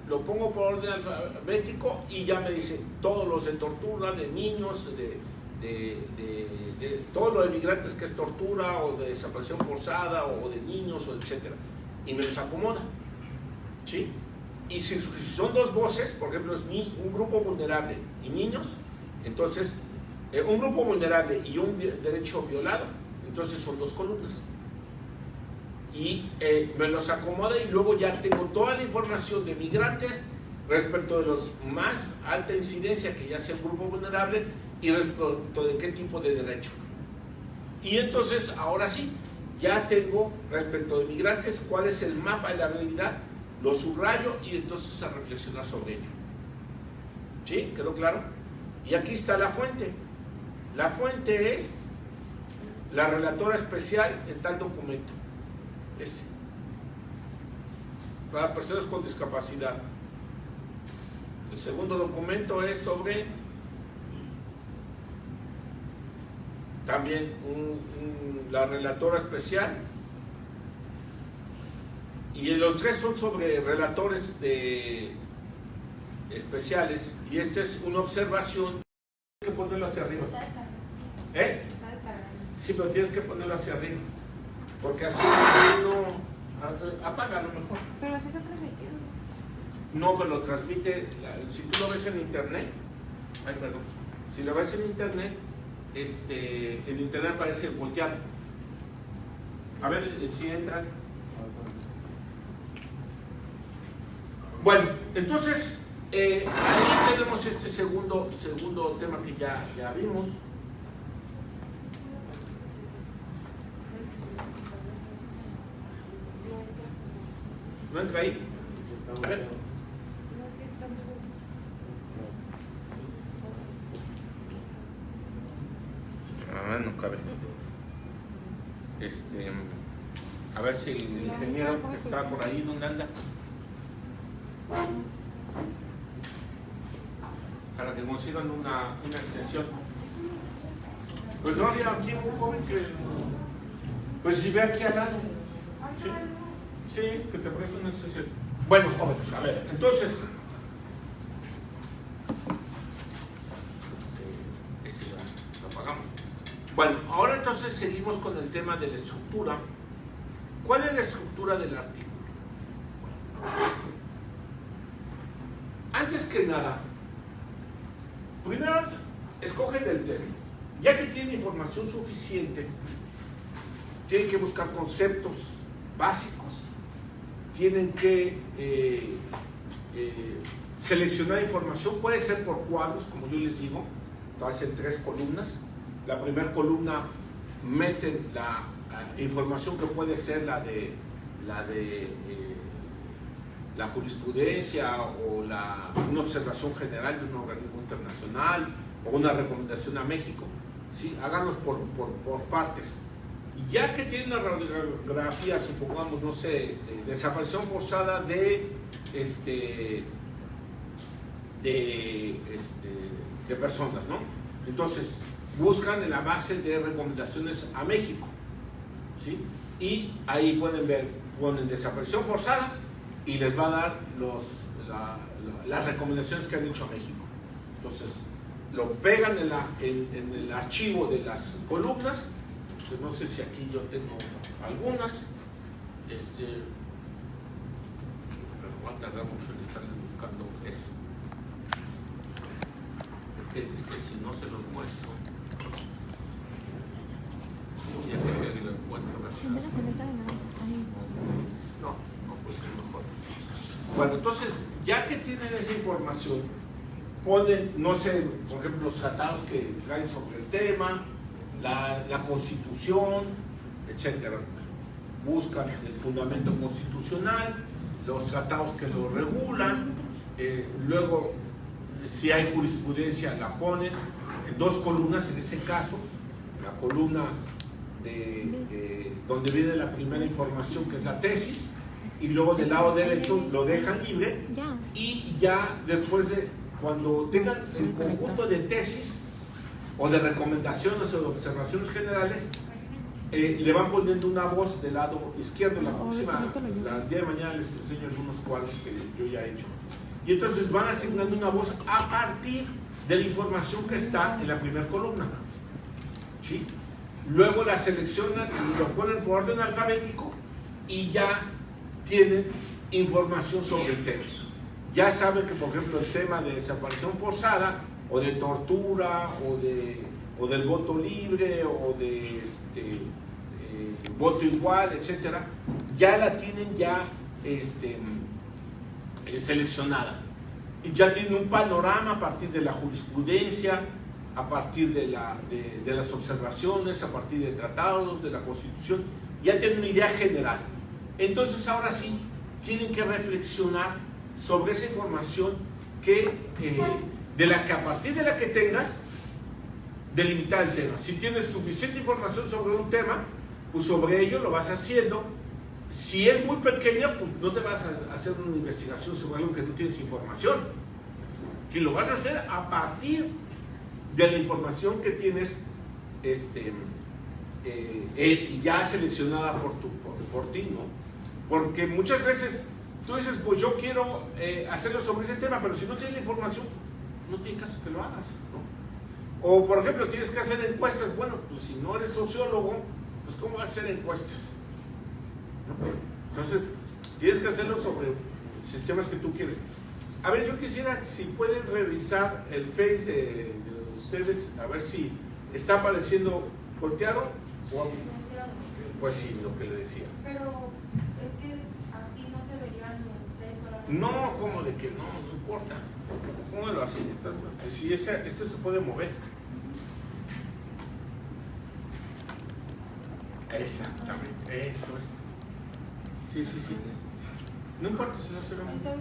lo pongo por orden alfabético y ya me dice todos los de tortura, de niños, de todo lo de migrantes que es tortura, o de desaparición forzada, o de niños, o etcétera. Y me los acomoda, ¿sí? Y si son 2 voces, por ejemplo, es un grupo vulnerable y niños, entonces un grupo vulnerable y un derecho violado, entonces son 2 columnas. Y me los acomoda y luego ya tengo toda la información de migrantes respecto de los más alta incidencia, que ya sea un grupo vulnerable, y respecto de qué tipo de derecho. Y entonces, ahora sí, ya tengo respecto de migrantes cuál es el mapa de la realidad, lo subrayo y entonces a reflexionar sobre ello. ¿Sí? ¿Quedó claro? Y aquí está la fuente. La fuente es la relatora especial en tal documento. Para personas con discapacidad. El segundo documento es sobre también la relatora especial, y los 3 son sobre relatores especiales, y esta es una observación. Tienes que ponerlo hacia arriba. Sí, pero tienes que ponerlo hacia arriba, porque así no. Apágalo mejor. Pero si se transmitió. No, pero lo transmite. Si tú lo ves en internet, si lo ves en internet, en internet aparece volteado. A ver si entran. Bueno, entonces ahí tenemos este segundo tema que ya vimos. ¿No entra ahí? A ver. No cabe. A ver si el ingeniero que está por ahí, ¿dónde anda? Para que consigan una extensión. Pues no había aquí un joven que. Pues si ve aquí al lado. Sí, que te parece una extensión. Bueno, jóvenes, a ver, entonces. Lo apagamos. Bueno, ahora entonces seguimos con el tema de la estructura. ¿Cuál es la estructura del artículo? Antes que nada, primero escogen el tema. Ya que tienen información suficiente, tienen que buscar conceptos básicos, tienen que seleccionar información, puede ser por cuadros, como yo les digo, hacen 3 columnas. La primera columna meten la información que puede ser la de la jurisprudencia o una observación general de un organismo internacional o una recomendación a México, ¿sí? Háganlos por partes. Y ya que tienen una radiografía, supongamos, no sé, desaparición forzada de personas, ¿no? Entonces, buscan en la base de recomendaciones a México, ¿sí? Y ahí pueden ver, ponen desaparición forzada y les va a dar las recomendaciones que han hecho a México. Entonces, lo pegan en el archivo de las columnas, que no sé si aquí yo tengo algunas, pero va a tardar mucho en estarles buscando eso. Es que si no se los muestro, ya que lo encuentro. No, pues es mejor. Bueno, entonces, ya que tienen esa información, ponen, no sé, por ejemplo, los tratados que traen sobre el tema, la Constitución, etcétera. Buscan el fundamento constitucional, los tratados que lo regulan, luego, si hay jurisprudencia, la ponen en 2 columnas, en ese caso, la columna donde viene la primera información, que es la tesis, y luego del lado derecho lo dejan libre, y ya después cuando tengan el conjunto de tesis o de recomendaciones o de observaciones generales, le van poniendo una voz del lado izquierdo. El día de mañana les enseño algunos cuadros que yo ya he hecho. Y entonces van asignando una voz a partir de la información que está en la primera columna. ¿Sí? Luego la seleccionan y lo ponen por orden alfabético y ya tienen información sobre el tema. Ya saben que, por ejemplo, el tema de desaparición forzada o de tortura o del voto libre o de voto igual, etcétera, ya la tienen ya seleccionada. Y ya tienen un panorama a partir de la jurisprudencia, a partir de las observaciones, a partir de tratados, de la Constitución, ya tienen una idea general. Entonces ahora sí tienen que reflexionar sobre esa información a partir de la que tengas, delimitar el tema. Si tienes suficiente información sobre un tema, pues sobre ello lo vas haciendo. Si es muy pequeña, pues no te vas a hacer una investigación sobre algo que no tienes información. Y lo vas a hacer a partir de la información que tienes ya seleccionada por ti, ¿no? Porque muchas veces tú dices, pues yo quiero hacerlo sobre ese tema, pero si no tienes la información, no tiene caso que lo hagas, ¿no? O por ejemplo, tienes que hacer encuestas. Bueno, pues si no eres sociólogo, pues ¿cómo vas a hacer encuestas? ¿No? Entonces, tienes que hacerlo sobre sistemas que tú quieres. A ver, yo quisiera, si pueden revisar el Face de ustedes, a ver si está apareciendo volteado o... Pues sí, lo que le decía. Pero es que así no se verían ustedes solamente. No, como de que no importa. Póngalo así. Si este se puede mover. Exactamente, eso es. Sí. No importa si no se ve volteado.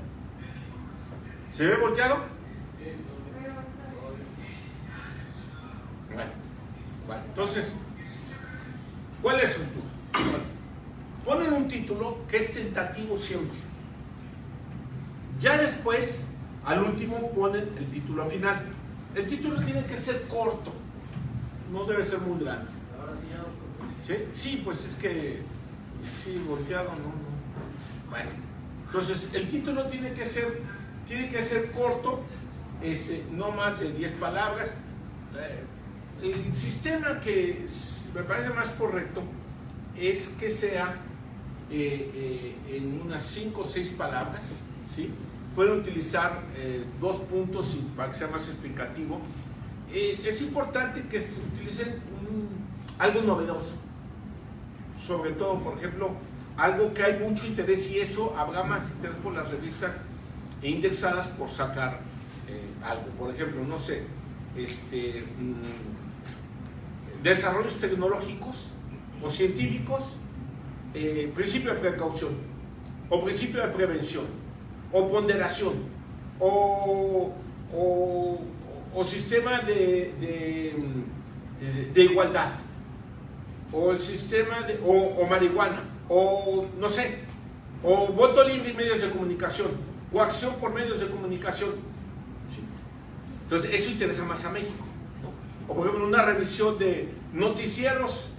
¿Se ve volteado? Bueno, entonces, ¿cuál es su punto? Ponen un título que es tentativo siempre. Ya después, al último, ponen el título final. El título tiene que ser corto, no debe ser muy grande. ¿Sí? Sí, pues es que sí, volteado, no. Bueno, entonces el título tiene que ser corto, no más de 10 palabras. El sistema que me parece más correcto es que sea en unas 5 o 6 palabras, ¿sí? Pueden utilizar 2 puntos para que sea más explicativo. Es importante que se utilicen algo novedoso, sobre todo, por ejemplo, algo que hay mucho interés, y eso habrá más interés por las revistas indexadas por sacar algo. Por ejemplo, no sé, desarrollos tecnológicos o científicos, principio de precaución o principio de prevención o ponderación o sistema de igualdad o el sistema o marihuana o no sé, o voto libre y medios de comunicación o acción por medios de comunicación. ¿Sí? Entonces eso interesa más a México, ¿no? O por ejemplo una revisión de noticieros,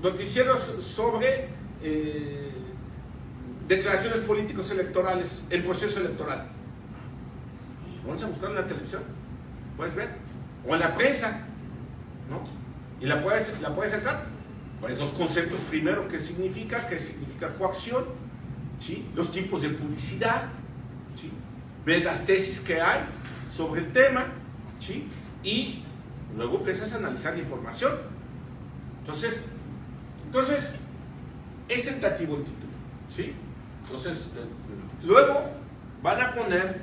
noticieros sobre declaraciones políticos electorales, el proceso electoral. Vamos a buscar en la televisión, puedes ver, o en la prensa, ¿no? Y la puedes sacar. Pues los conceptos primero, qué significa coacción, ¿sí? Los tipos de publicidad, ¿sí? Ves las tesis que hay sobre el tema, ¿sí? Y luego empiezas a analizar la información. Entonces es tentativo el título, ¿sí? Entonces, luego van a poner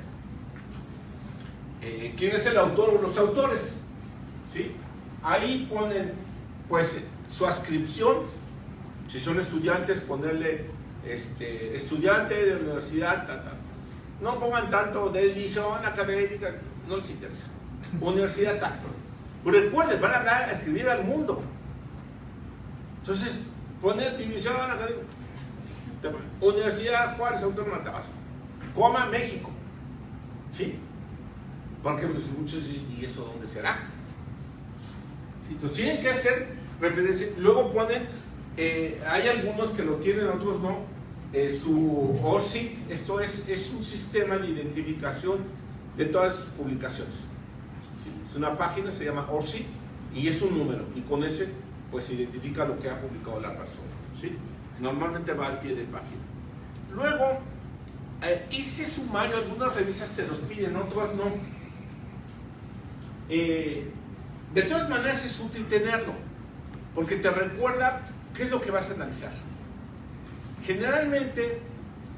quién es el autor o los autores, ¿sí? Ahí ponen, pues, su adscripción. Si son estudiantes, ponerle estudiante de la universidad, no pongan tanto de división académica, no les interesa. Universidad tal. Recuerden, van a escribir al mundo. Entonces, poner división académica, Universidad Juárez Autónoma de Tabasco, coma México, ¿sí? Porque pues, muchos dicen, ¿y eso dónde será? Entonces tienen que hacer referencia. Luego ponen, hay algunos que lo tienen, otros no, su ORCID. Esto es un sistema de identificación de todas sus publicaciones. ¿Sí? Es una página, se llama ORCID, y es un número, y con ese pues se identifica lo que ha publicado la persona. ¿Sí? Normalmente va al pie de página. Luego, este sumario, algunas revistas te los piden, otras no. De todas maneras es útil tenerlo, porque te recuerda qué es lo que vas a analizar. Generalmente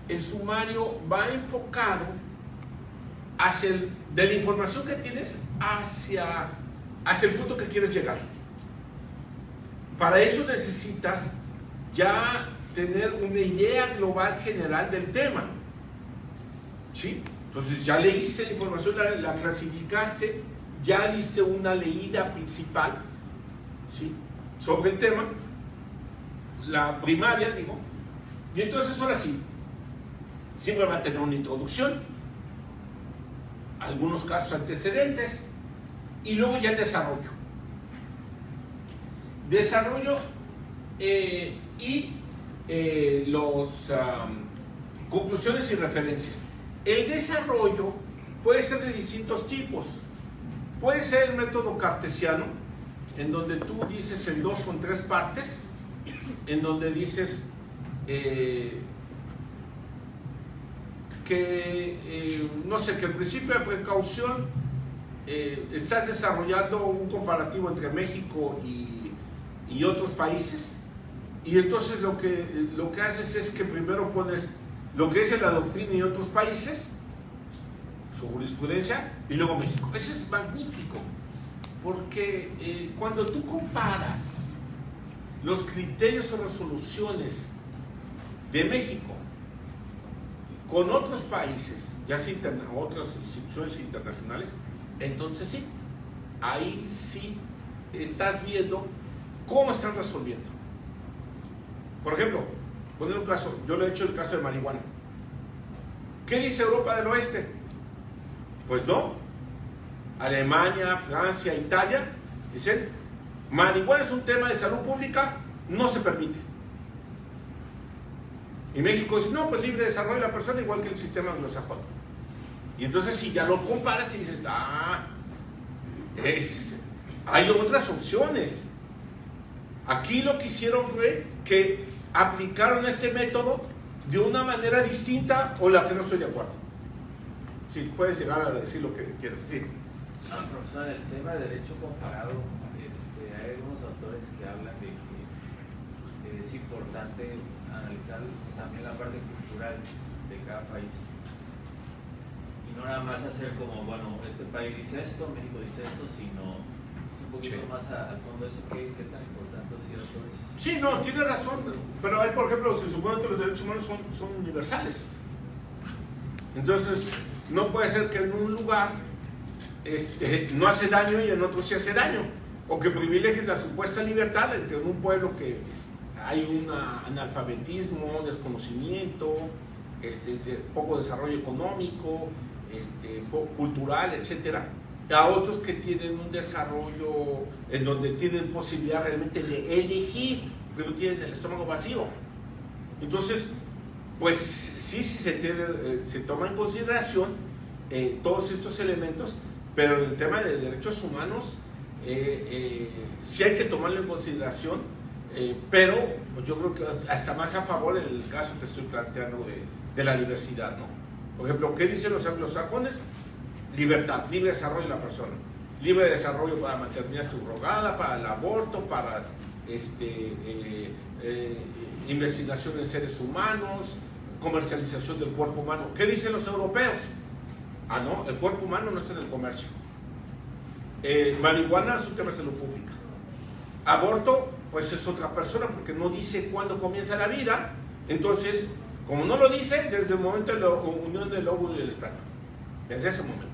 el sumario va enfocado hacia de la información que tienes hacia el punto que quieres llegar. Para eso necesitas ya tener una idea global general del tema. ¿Sí? Entonces ya leíste la información, la clasificaste, ya diste una leída principal, ¿sí?, sobre el tema, la primaria, digo, y entonces ahora sí, siempre va a tener una introducción, algunos casos antecedentes, y luego ya el desarrollo. Desarrollo y los conclusiones y referencias. El desarrollo puede ser de distintos tipos. Puede ser el método cartesiano, en donde tú dices en 2 o en 3 partes, en donde dices no sé, que el principio de precaución, estás desarrollando un comparativo entre México y otros países, y entonces lo que haces es que primero pones lo que es la doctrina y otros países, su jurisprudencia, y luego México. Ese es magnífico, porque cuando tú comparas los criterios o resoluciones de México con otros países, ya sea otras instituciones internacionales, entonces sí, ahí sí estás viendo cómo están resolviendo. Por ejemplo, poner un caso, yo le he hecho el caso de marihuana. ¿Qué dice Europa del Oeste? Pues no. Alemania, Francia, Italia dicen, marihuana es un tema de salud pública, no se permite. Y México dice, no, pues libre desarrollo de la persona, igual que el sistema anglosajón. Y entonces si ya lo comparas y dices, hay otras opciones. Aquí lo que hicieron fue que aplicaron este método de una manera distinta o la que no estoy de acuerdo. Sí, puedes llegar a decir lo que quieras. Sí. Profesor, el tema de derecho comparado, hay algunos autores que hablan de que es importante analizar también la parte cultural de cada país y no nada más hacer como, bueno, este país dice esto, México dice esto, sino un poquito más al fondo de eso. ¿Qué tan importante es cierto eso? Sí, no, tiene razón, pero hay, por ejemplo, se supone que los derechos humanos son universales. Entonces, no puede ser que en un lugar no hace daño y en otro sí hace daño, o que privilegies la supuesta libertad en un pueblo que hay un analfabetismo, desconocimiento, poco desarrollo económico, cultural, etcétera, a otros que tienen un desarrollo en donde tienen posibilidad realmente de elegir, porque no tienen el estómago vacío. Entonces, pues sí se toma en consideración todos estos elementos, pero en el tema de derechos humanos sí hay que tomarlo en consideración, pero pues yo creo que hasta más a favor en el caso que estoy planteando de la diversidad, ¿no? Por ejemplo, ¿qué dicen los anglosajones? Libertad, libre desarrollo de la persona, libre desarrollo para maternidad subrogada, para el aborto, para investigación en seres humanos, comercialización del cuerpo humano. ¿Qué dicen los europeos? No, el cuerpo humano no está en el comercio. Marihuana es un tema de salud pública. Aborto, pues es otra persona, porque no dice cuándo comienza la vida. Entonces, como no lo dice, desde el momento de la unión del óvulo y el esperma, desde ese momento.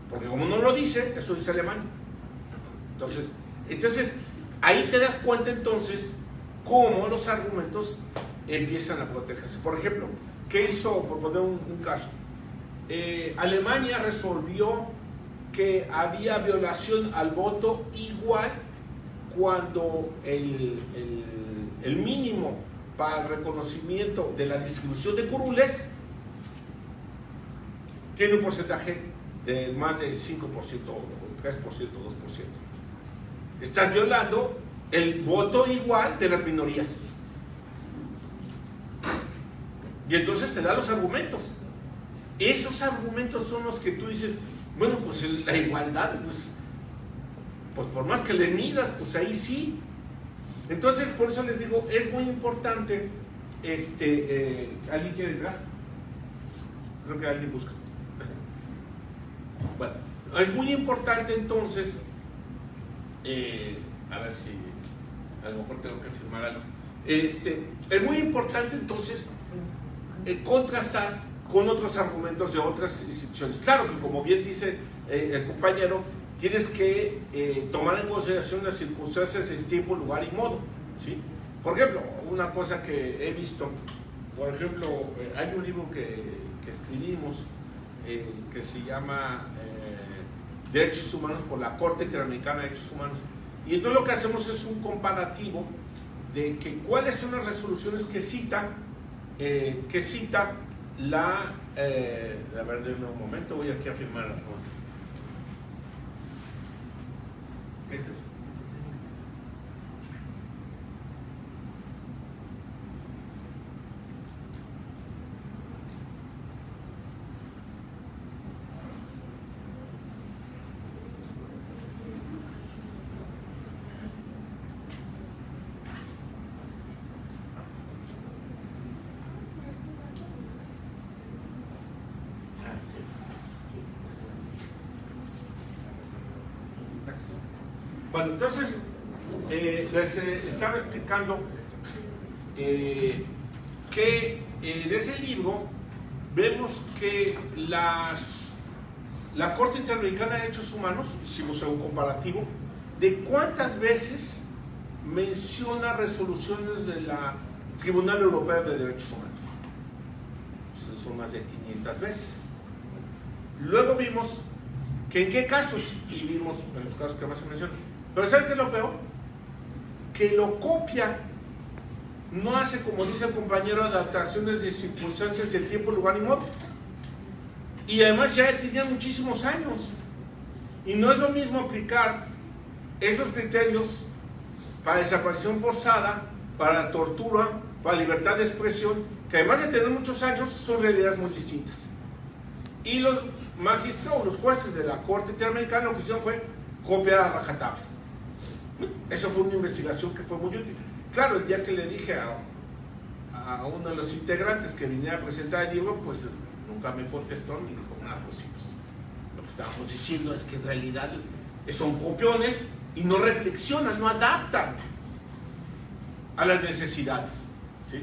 Porque como no lo dice, eso dice Alemania. Entonces, ahí te das cuenta entonces cómo los argumentos empiezan a protegerse. Por ejemplo, ¿qué hizo, por poner un caso? Alemania resolvió que había violación al voto igual cuando el mínimo para el reconocimiento de la distribución de curules tiene un porcentaje de más del 5%, 3%, 2%. Estás violando el voto igual de las minorías. Y entonces te da los argumentos. Esos argumentos son los que tú dices, bueno, pues la igualdad, pues por más que le midas, pues ahí sí. Entonces, por eso les digo, es muy importante, ¿alguien quiere entrar? Creo que alguien busca. Bueno, es muy importante entonces, a ver si a lo mejor tengo que firmar algo. Es muy importante entonces contrastar con otros argumentos de otras instituciones. Claro que, como bien dice el compañero, tienes que tomar en consideración las circunstancias de tiempo, lugar y modo, ¿sí? Por ejemplo, una cosa que he visto, por ejemplo, hay un libro que escribimos que se llama Derechos Humanos por la Corte Interamericana de Derechos Humanos, y entonces lo que hacemos es un comparativo de que cuáles son las resoluciones que cita la a ver, denme un momento, voy aquí a firmar las cosas. ¿Qué es eso? Bueno, entonces les estaba explicando que en ese libro vemos que la Corte Interamericana de Derechos Humanos, hicimos un comparativo de cuántas veces menciona resoluciones de la Tribunal Europeo de Derechos Humanos. Entonces, son más de 500 veces. Luego vimos que en qué casos, y vimos en los casos que más se mencionan. Pero ¿saben qué es lo peor? Que lo copia, no hace, como dice el compañero, adaptaciones de circunstancias del tiempo, lugar y modo. Y además ya tenían muchísimos años. Y no es lo mismo aplicar esos criterios para desaparición forzada, para tortura, para libertad de expresión, que además de tener muchos años, son realidades muy distintas. Y los magistrados, los jueces de la Corte Interamericana, lo que hicieron fue copiar a rajatabla. Eso fue una investigación que fue muy útil. Claro, el día que le dije a uno de los integrantes que viniera a presentar el libro, pues nunca me contestó ni dijo nada, pues sí, pues, lo que estábamos diciendo es que en realidad son copiones y no reflexionan, no adaptan a las necesidades, ¿sí?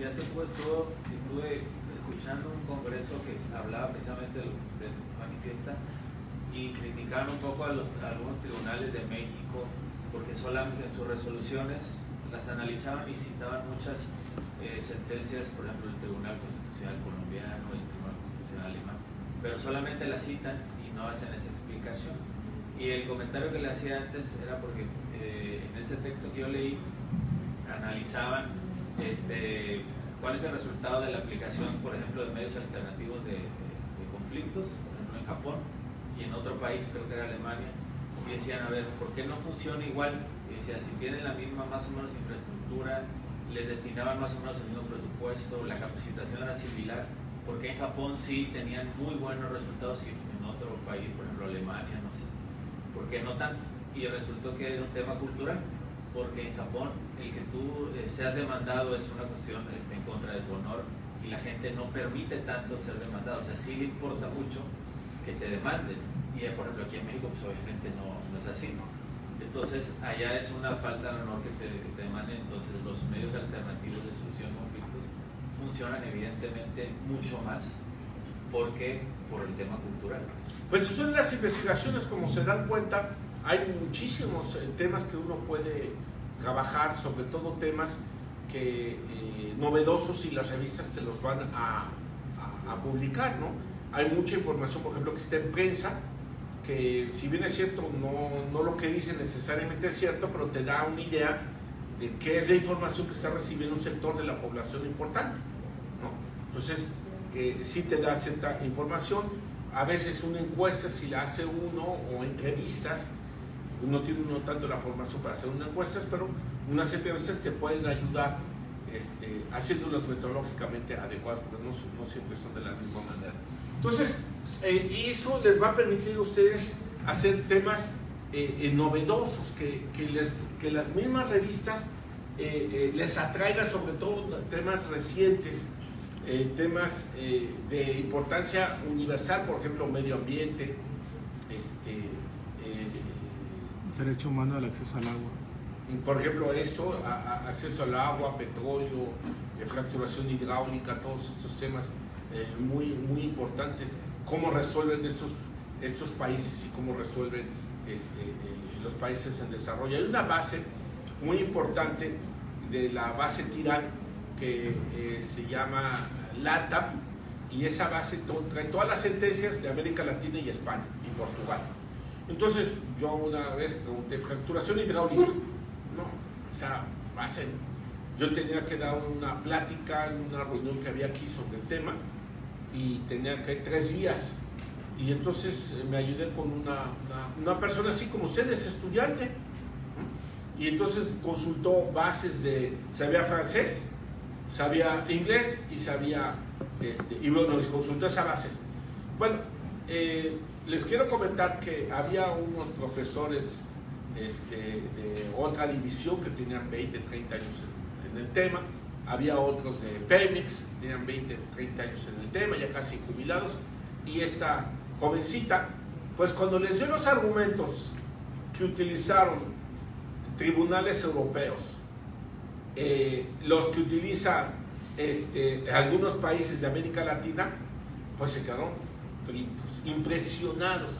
Y hace pues estuve escuchando un congreso que hablaba precisamente de lo que usted manifiesta, y criticaron un poco a algunos tribunales de México porque solamente en sus resoluciones las analizaban y citaban muchas sentencias, por ejemplo el Tribunal Constitucional colombiano, el Tribunal Constitucional alemán, pero solamente las citan y no hacen esa explicación. Y el comentario que le hacía antes era porque en ese texto que yo leí analizaban cuál es el resultado de la aplicación, por ejemplo, de medios alternativos de conflictos, por ejemplo en Japón, y en otro país, creo que era Alemania, y decían, a ver, ¿por qué no funciona igual? Y decían, si tienen la misma más o menos infraestructura, les destinaban más o menos el mismo presupuesto, la capacitación era similar, porque en Japón sí tenían muy buenos resultados y en otro país, por ejemplo Alemania, no sé, ¿por qué no tanto? Y resultó que era un tema cultural, porque en Japón el que tú seas demandado es una cuestión en contra de tu honor, y la gente no permite tanto ser demandado, o sea, sí le importa mucho que te demanden, y por ejemplo aquí en México pues obviamente no es así, ¿no? Entonces allá es una falta de honor que te demanden. Entonces los medios alternativos de solución de conflictos funcionan evidentemente mucho más por el tema cultural. Pues son las investigaciones, como se dan cuenta, hay muchísimos temas que uno puede trabajar, sobre todo temas que novedosos, y las revistas te los van a publicar, ¿no? Hay mucha información, por ejemplo, que está en prensa, que si bien es cierto, no lo que dice necesariamente es cierto, pero te da una idea de qué es la información que está recibiendo un sector de la población importante, ¿no? Entonces, sí te da cierta información. A veces una encuesta, si la hace uno, o entrevistas, no tiene uno tanto la formación para hacer unas encuestas, pero unas entrevistas te pueden ayudar haciéndolas metodológicamente adecuadas, porque no siempre son de la misma manera. Entonces, eso les va a permitir a ustedes hacer temas novedosos, que las mismas revistas les atraigan, sobre todo temas recientes, temas de importancia universal, por ejemplo, medio ambiente, Derecho humano al acceso al agua. por ejemplo, eso, acceso al agua, petróleo, fracturación hidráulica, todos estos temas muy importantes, cómo resuelven estos países y cómo resuelven los países en desarrollo. Hay una base muy importante de la base Tirán que se llama LATAM, y esa base trae todas las sentencias de América Latina y España y Portugal. Entonces yo una vez pregunté, fracturación hidráulica, no, esa base, yo tenía que dar una plática en una reunión que había aquí sobre el tema y tenía que 3 días, y entonces me ayudé con una persona así como ustedes, estudiante, y entonces consultó bases sabía francés, sabía inglés y sabía, y bueno, consultó esas bases. Bueno, les quiero comentar que había unos profesores de otra división que tenían 20, 30 años en el tema, había otros de Pemex que tenían 20, 30 años en el tema, ya casi jubilados, y esta jovencita, pues cuando les dio los argumentos que utilizaron tribunales europeos, los que utilizan algunos países de América Latina, pues se quedaron fritos, impresionados,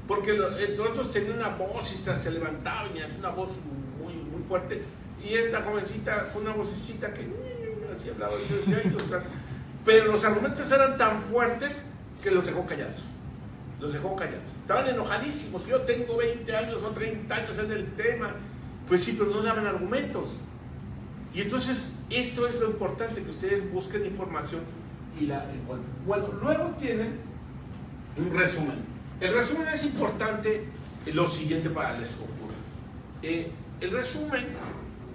porque nosotros teníamos una voz y se levantaban y hacía una voz muy fuerte, y esta jovencita con una vocecita que así hablaba, pero los argumentos eran tan fuertes que los dejó callados. Estaban enojadísimos, que yo tengo 20 años o 30 años en el tema. Pues sí, pero no daban argumentos. Y entonces, esto es lo importante, que ustedes busquen información y la encuentren. Bueno, luego tienen un resumen. El resumen es importante, lo siguiente para les ocurra. El resumen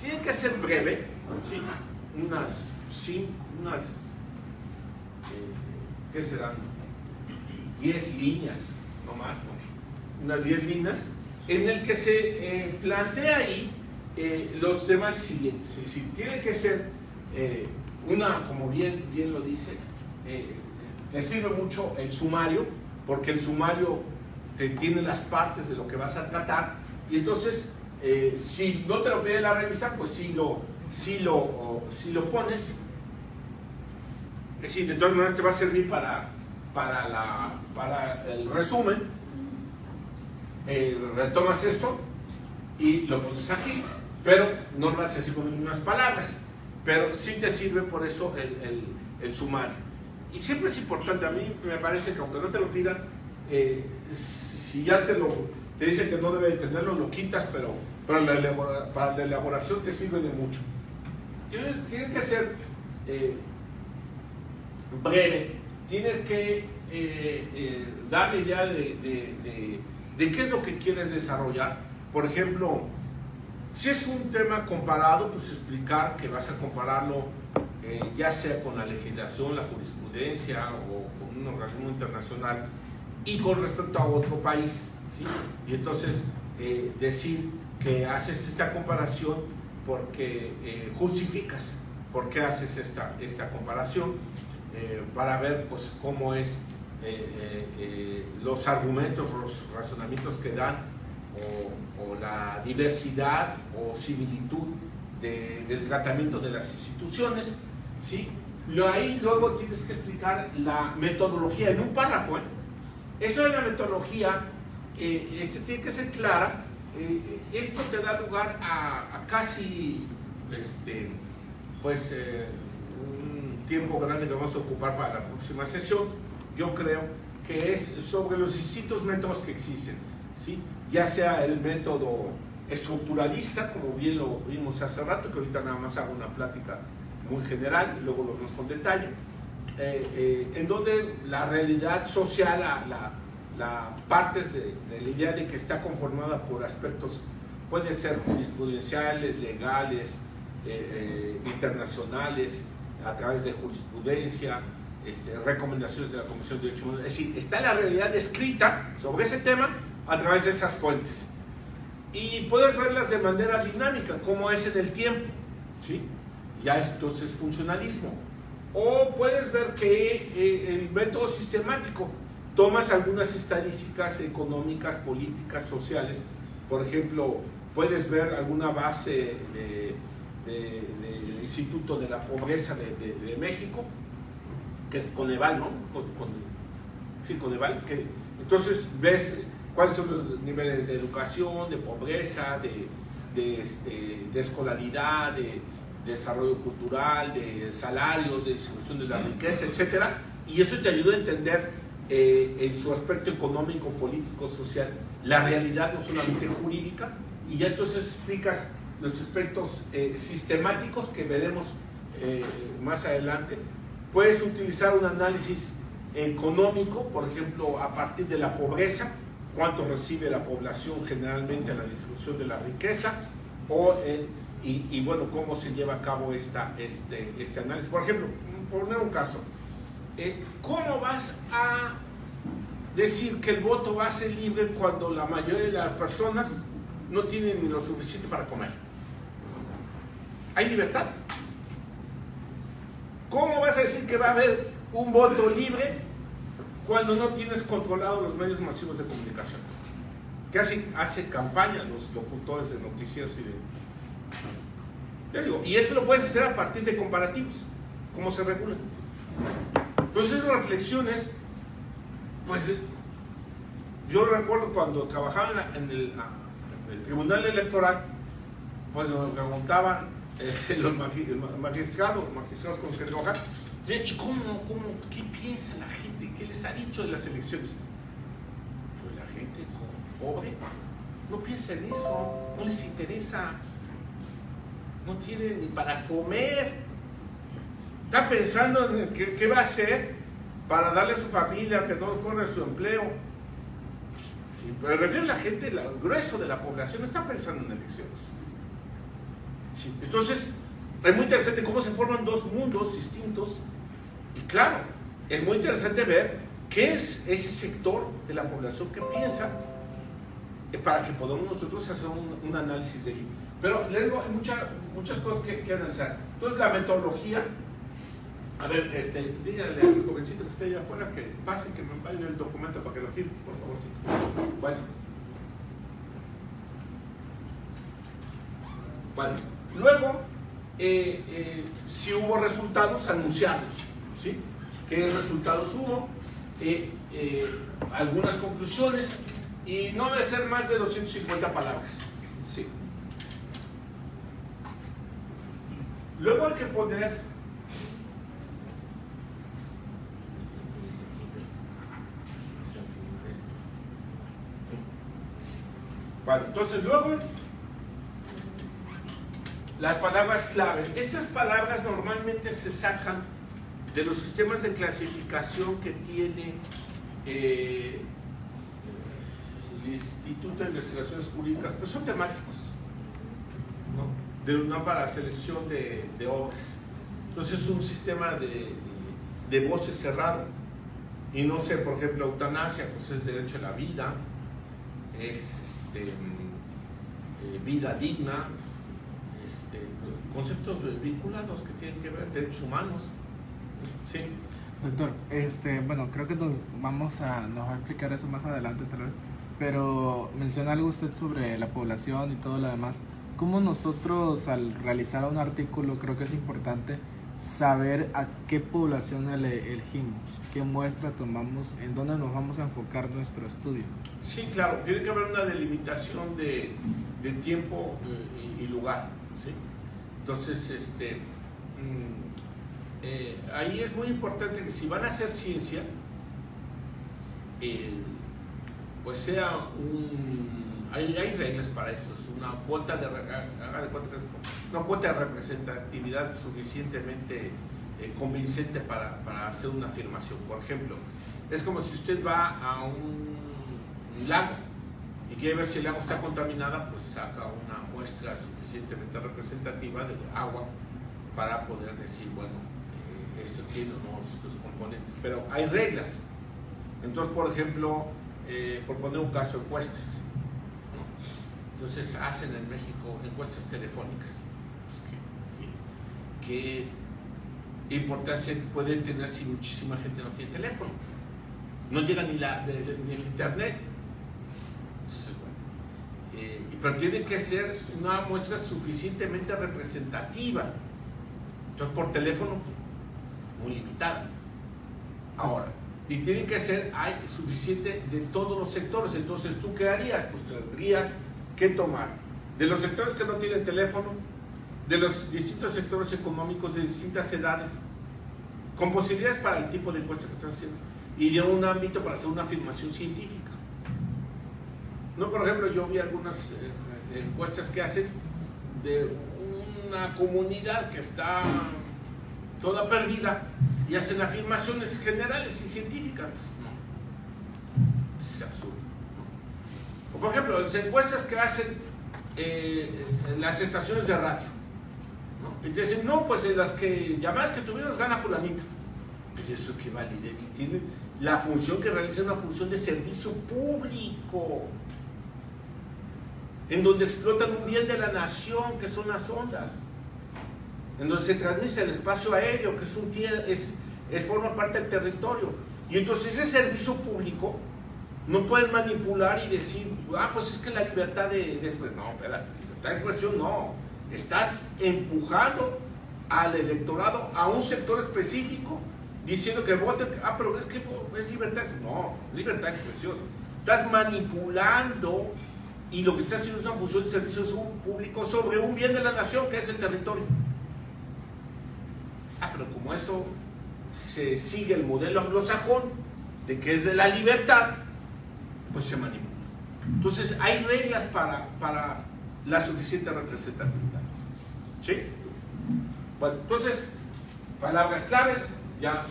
tiene que ser breve, ¿sí? ¿Qué serán? 10 líneas, no más, ¿no? Unas 10 líneas, en el que se plantea ahí los temas siguientes. Es decir, tiene que ser como bien lo dice, te sirve mucho el sumario, porque el sumario te tiene las partes de lo que vas a tratar, y entonces si no te lo pide la revista, pues sí lo pones. Es decir, de todas maneras te va a servir para el resumen. Retomas esto y lo pones aquí, pero no lo haces así con unas palabras, pero sí te sirve por eso el sumario. Y siempre es importante, a mí me parece que aunque no te lo pidan, si ya te dicen que no debe de tenerlo, lo quitas, pero para la elaboración te sirve de mucho. Tiene que ser breve, tiene que dar la idea de qué es lo que quieres desarrollar. Por ejemplo, si es un tema comparado, pues explicar que vas a compararlo ya sea con la legislación, la jurisprudencia o con un organismo internacional y con respecto a otro país, ¿sí? Y entonces decir que haces esta comparación porque justificas por qué haces esta comparación, para ver pues cómo es los argumentos, los razonamientos que dan, o la diversidad o similitud del tratamiento de las instituciones, ¿sí? Ahí luego tienes que explicar la metodología en un párrafo, Eso de la metodología tiene que ser clara. Esto te da lugar a casi un tiempo grande que vamos a ocupar para la próxima sesión. Yo creo que es sobre los distintos métodos que existen, ¿sí? Ya sea el método estructuralista, como bien lo vimos hace rato, que ahorita nada más hago una plática muy general, luego lo vemos con detalle, en donde la realidad social, la parte de la idea de que está conformada por aspectos, pueden ser jurisprudenciales, legales, internacionales, a través de jurisprudencia, recomendaciones de la Comisión de Derechos Humanos. Es decir, está la realidad escrita sobre ese tema a través de esas fuentes. Y puedes verlas de manera dinámica, como es en el tiempo, ¿sí? Ya esto es funcionalismo. O puedes ver que el método sistemático, tomas algunas estadísticas económicas, políticas, sociales. Por ejemplo, puedes ver alguna base del Instituto de la Pobreza de México, que es Coneval, ¿no? Sí, Coneval, que entonces ves cuáles son los niveles de educación, de pobreza, de escolaridad, de desarrollo cultural, de salarios, de distribución de la riqueza, etc. Y eso te ayuda a entender en su aspecto económico, político, social, la realidad no solamente jurídica, y ya entonces explicas los aspectos sistemáticos que veremos más adelante. Puedes utilizar un análisis económico, por ejemplo, a partir de la pobreza, cuánto recibe la población generalmente en la distribución de la riqueza, y bueno, cómo se lleva a cabo este análisis. Por ejemplo, por poner un caso, ¿cómo vas a decir que el voto va a ser libre cuando la mayoría de las personas no tienen ni lo suficiente para comer? ¿Hay libertad? ¿Cómo vas a decir que va a haber un voto libre cuando no tienes controlados los medios masivos de comunicación? ¿Qué hace campaña los locutores de noticieros y de... Ya digo, y esto lo puedes hacer a partir de comparativos, cómo se regulan. Entonces esas reflexiones, pues yo recuerdo cuando trabajaba en el Tribunal Electoral, pues nos preguntaban los magistrados con los que trabajan, ¿y qué piensa la gente? ¿Qué les ha dicho de las elecciones? Pues la gente pobre no piensa en eso, no les interesa, no tiene ni para comer, está pensando en qué va a hacer para darle a su familia, que no corra su empleo. Sí, pero refiero a la gente, el grueso de la población está pensando en elecciones. Sí. Entonces, es muy interesante cómo se forman dos mundos distintos, y claro, es muy interesante ver qué es ese sector de la población que piensa, para que podamos nosotros hacer un análisis de ello. Pero les digo, hay muchas cosas que analizar. Entonces, la metodología, a ver, díganle al jovencito que esté allá afuera que pase, que me vayan el documento para que lo firme, por favor. Sí. Bueno, luego, si hubo resultados anunciados, ¿sí? ¿Qué resultados hubo? Algunas conclusiones, y no debe ser más de 250 palabras, ¿sí? Luego hay que poner vale, entonces luego las palabras clave. Estas palabras normalmente se sacan de los sistemas de clasificación que tiene el Instituto de Investigaciones Jurídicas, pues son temáticos, ¿no? De una para selección de obras. Entonces es un sistema de voces cerrado. Y no sé, por ejemplo, eutanasia, pues es derecho a la vida, es vida digna, conceptos vinculados que tienen que ver, derechos humanos. Sí. Doctor, bueno, creo que nos va a explicar eso más adelante tal vez, pero menciona algo usted sobre la población y todo lo demás. ¿Cómo nosotros al realizar un artículo, creo que es importante saber a qué población elegimos, qué muestra tomamos, en dónde nos vamos a enfocar nuestro estudio? Sí, claro, tiene que haber una delimitación de tiempo y lugar, ¿sí? Entonces, ahí es muy importante que si van a hacer ciencia, pues sea hay reglas para esto, es una cuota de representatividad suficientemente convincente para hacer una afirmación. Por ejemplo, es como si usted va a un lago y quiere ver si el lago está contaminada, pues saca una muestra suficientemente representativa de agua para poder decir, bueno, esto tiene o no estos componentes. Pero hay reglas. Entonces, por ejemplo, por poner un caso, encuestas, ¿no? Entonces hacen en México encuestas telefónicas. Pues, ¿qué importancia puede tener si muchísima gente no tiene teléfono? No llega ni el internet. Entonces, bueno, pero tiene que ser una muestra suficientemente representativa. Entonces, por teléfono, muy limitada. Ahora, y tiene que ser suficiente de todos los sectores. Entonces, ¿tú qué harías? Pues tendrías que tomar de los sectores que no tienen teléfono, de los distintos sectores económicos de distintas edades, con posibilidades para el tipo de encuesta que estás haciendo, y de un ámbito para hacer una afirmación científica. No, por ejemplo, yo vi algunas encuestas que hacen de una comunidad que está toda perdida y hacen afirmaciones generales y científicas. No, es absurdo. O por ejemplo, las encuestas que hacen en las estaciones de radio, ¿no? Y te dicen, no, pues en las llamadas que tuvimos gana fulanito. ¿Y eso qué validez? Y tienen la función que realiza, una función de servicio público, en donde explotan un bien de la nación, que son las ondas, en donde se transmite el espacio aéreo, que forma parte del territorio. Y entonces ese servicio público no pueden manipular y decir, pues es que la libertad de expresión. No, espera, libertad de expresión no. Estás empujando al electorado a un sector específico, diciendo que vote, pero es que es libertad. No, libertad de expresión. Estás manipulando, y lo que estás haciendo es una función de servicio público sobre un bien de la nación, que es el territorio. Pero como eso se sigue el modelo anglosajón, de que es de la libertad, pues se manipula. Entonces hay reglas para la suficiente representatividad. ¿Sí? Bueno, entonces, palabras claves, ya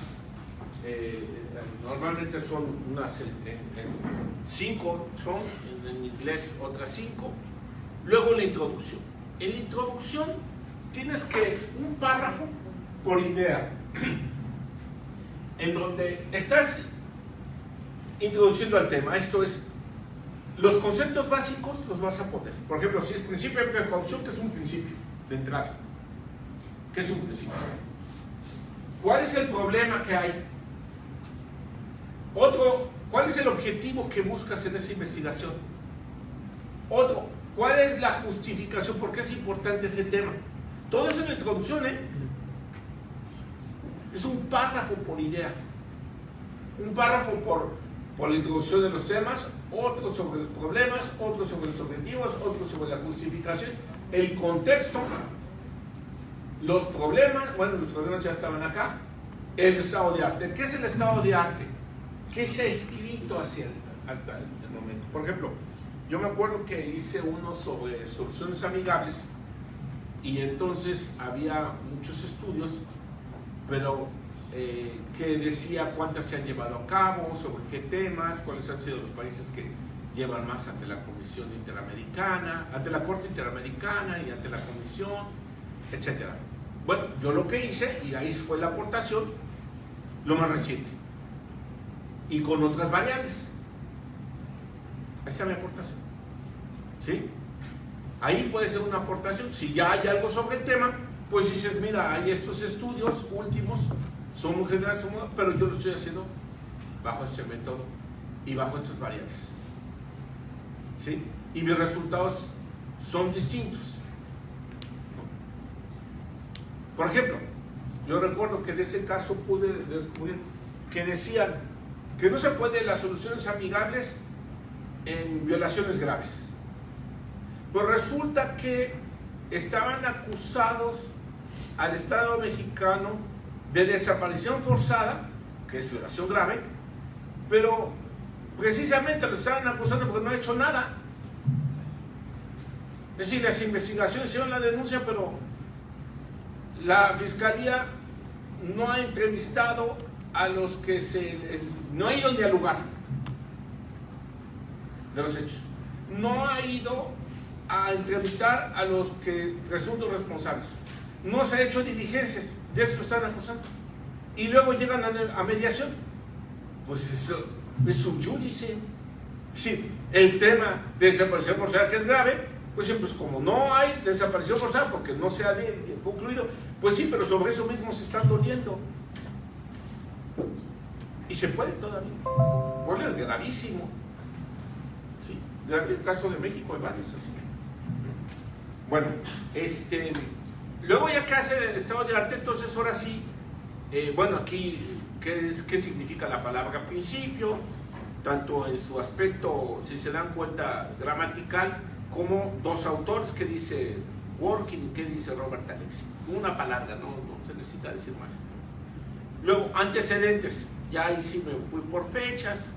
normalmente son unas 5, son en inglés otras 5. Luego la introducción. En la introducción tienes que un párrafo por idea, en donde estás introduciendo al tema. Esto es, los conceptos básicos los vas a poner. Por ejemplo, si es principio de precaución, que es un principio de entrada. ¿Qué es un principio? ¿Cuál es el problema que hay? Otro, ¿cuál es el objetivo que buscas en esa investigación? Otro, ¿cuál es la justificación? ¿Por qué es importante ese tema? Todo eso en la introducción, es un párrafo por idea. Un párrafo por la introducción de los temas, otro sobre los problemas, otro sobre los objetivos, otro sobre la justificación, el contexto, los problemas. Bueno, los problemas ya estaban acá. El estado de arte. ¿Qué es el estado de arte? ¿Qué se ha escrito hasta el momento? Por ejemplo, yo me acuerdo que hice uno sobre soluciones amigables, y entonces había muchos estudios, pero que decía cuántas se han llevado a cabo, sobre qué temas, cuáles han sido los países que llevan más ante la Comisión Interamericana, ante la Corte Interamericana y ante la Comisión, etc. Bueno, yo lo que hice, y ahí fue la aportación, lo más reciente, y con otras variables. Esa es mi aportación. ¿Sí? Ahí puede ser una aportación. Si ya hay algo sobre el tema, pues dices, mira, hay estos estudios últimos, son muy generales, pero yo lo estoy haciendo bajo este método y bajo estas variables. ¿Sí? Y mis resultados son distintos. Por ejemplo, yo recuerdo que en ese caso pude descubrir que decían que no se pueden las soluciones amigables en violaciones graves. Pues resulta que estaban acusados al Estado mexicano de desaparición forzada, que es violación grave, pero precisamente lo estaban acusando porque no ha hecho nada. Es decir, las investigaciones hicieron la denuncia, pero la fiscalía no ha entrevistado a los que no ha ido ni al lugar de los hechos. No ha ido a entrevistar a los que presuntos responsables. No se ha hecho diligencias, de eso lo están acusando. Y luego llegan a mediación. Pues eso es un judice. Sí, el tema de desaparición forzada, que es grave, pues como no hay desaparición forzada porque no se ha concluido, pues sí, pero sobre eso mismo se están doliendo. Y se puede todavía. Bueno, es gravísimo. Sí, el caso de México hay varios así. Bueno, luego ya que hace el estado de arte, entonces ahora sí, bueno, aquí, ¿qué significa la palabra principio? Tanto en su aspecto, si se dan cuenta, gramatical, como dos autores, que dice Working, que dice Robert Alexi. Una palabra, no se necesita decir más. Luego, antecedentes, ya ahí sí me fui por fechas,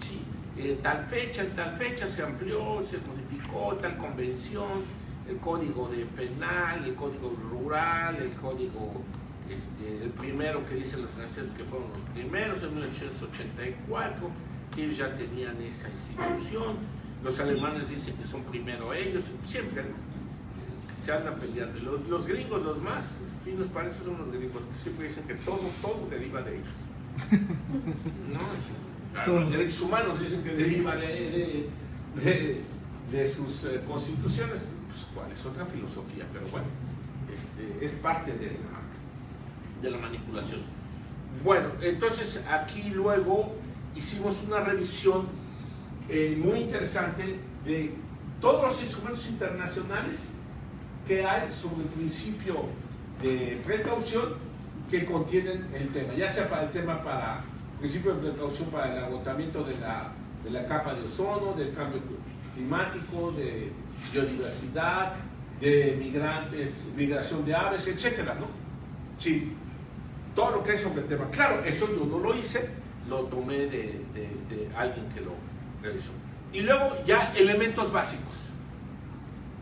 ¿sí? En tal fecha se amplió, se modificó tal convención, el código de penal, el código rural, el código, el primero que dicen los franceses que fueron los primeros en 1884, que ellos ya tenían esa institución, los alemanes dicen que son primero ellos, siempre se andan peleando. Los gringos, los más finos para eso son los gringos, que siempre dicen que todo deriva de ellos. No, los derechos humanos dicen que deriva de sus constituciones. Pues, ¿cuál es otra filosofía? Pero bueno, es parte de la manipulación. Bueno, entonces aquí luego hicimos una revisión muy interesante de todos los instrumentos internacionales que hay sobre el principio de precaución que contienen el tema, ya sea para el principio de precaución para el agotamiento de la capa de ozono, del cambio climático, de biodiversidad, de migrantes, migración de aves, etcétera, ¿no? Sí, todo lo que es sobre el tema. Claro, eso yo no lo hice, lo tomé de alguien que lo realizó. Y luego ya elementos básicos.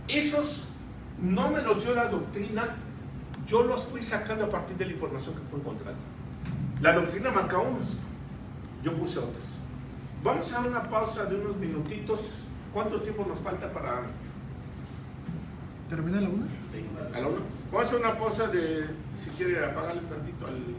Esos no me los dio la doctrina, yo los fui sacando a partir de la información que fui encontrando. La doctrina marca unos, yo puse otros. Vamos a una pausa de unos minutitos. ¿Cuánto tiempo nos falta para...? ¿Termina la una? ¿A la una? Vamos a hacer una pausa de, si quiere apagarle tantito al...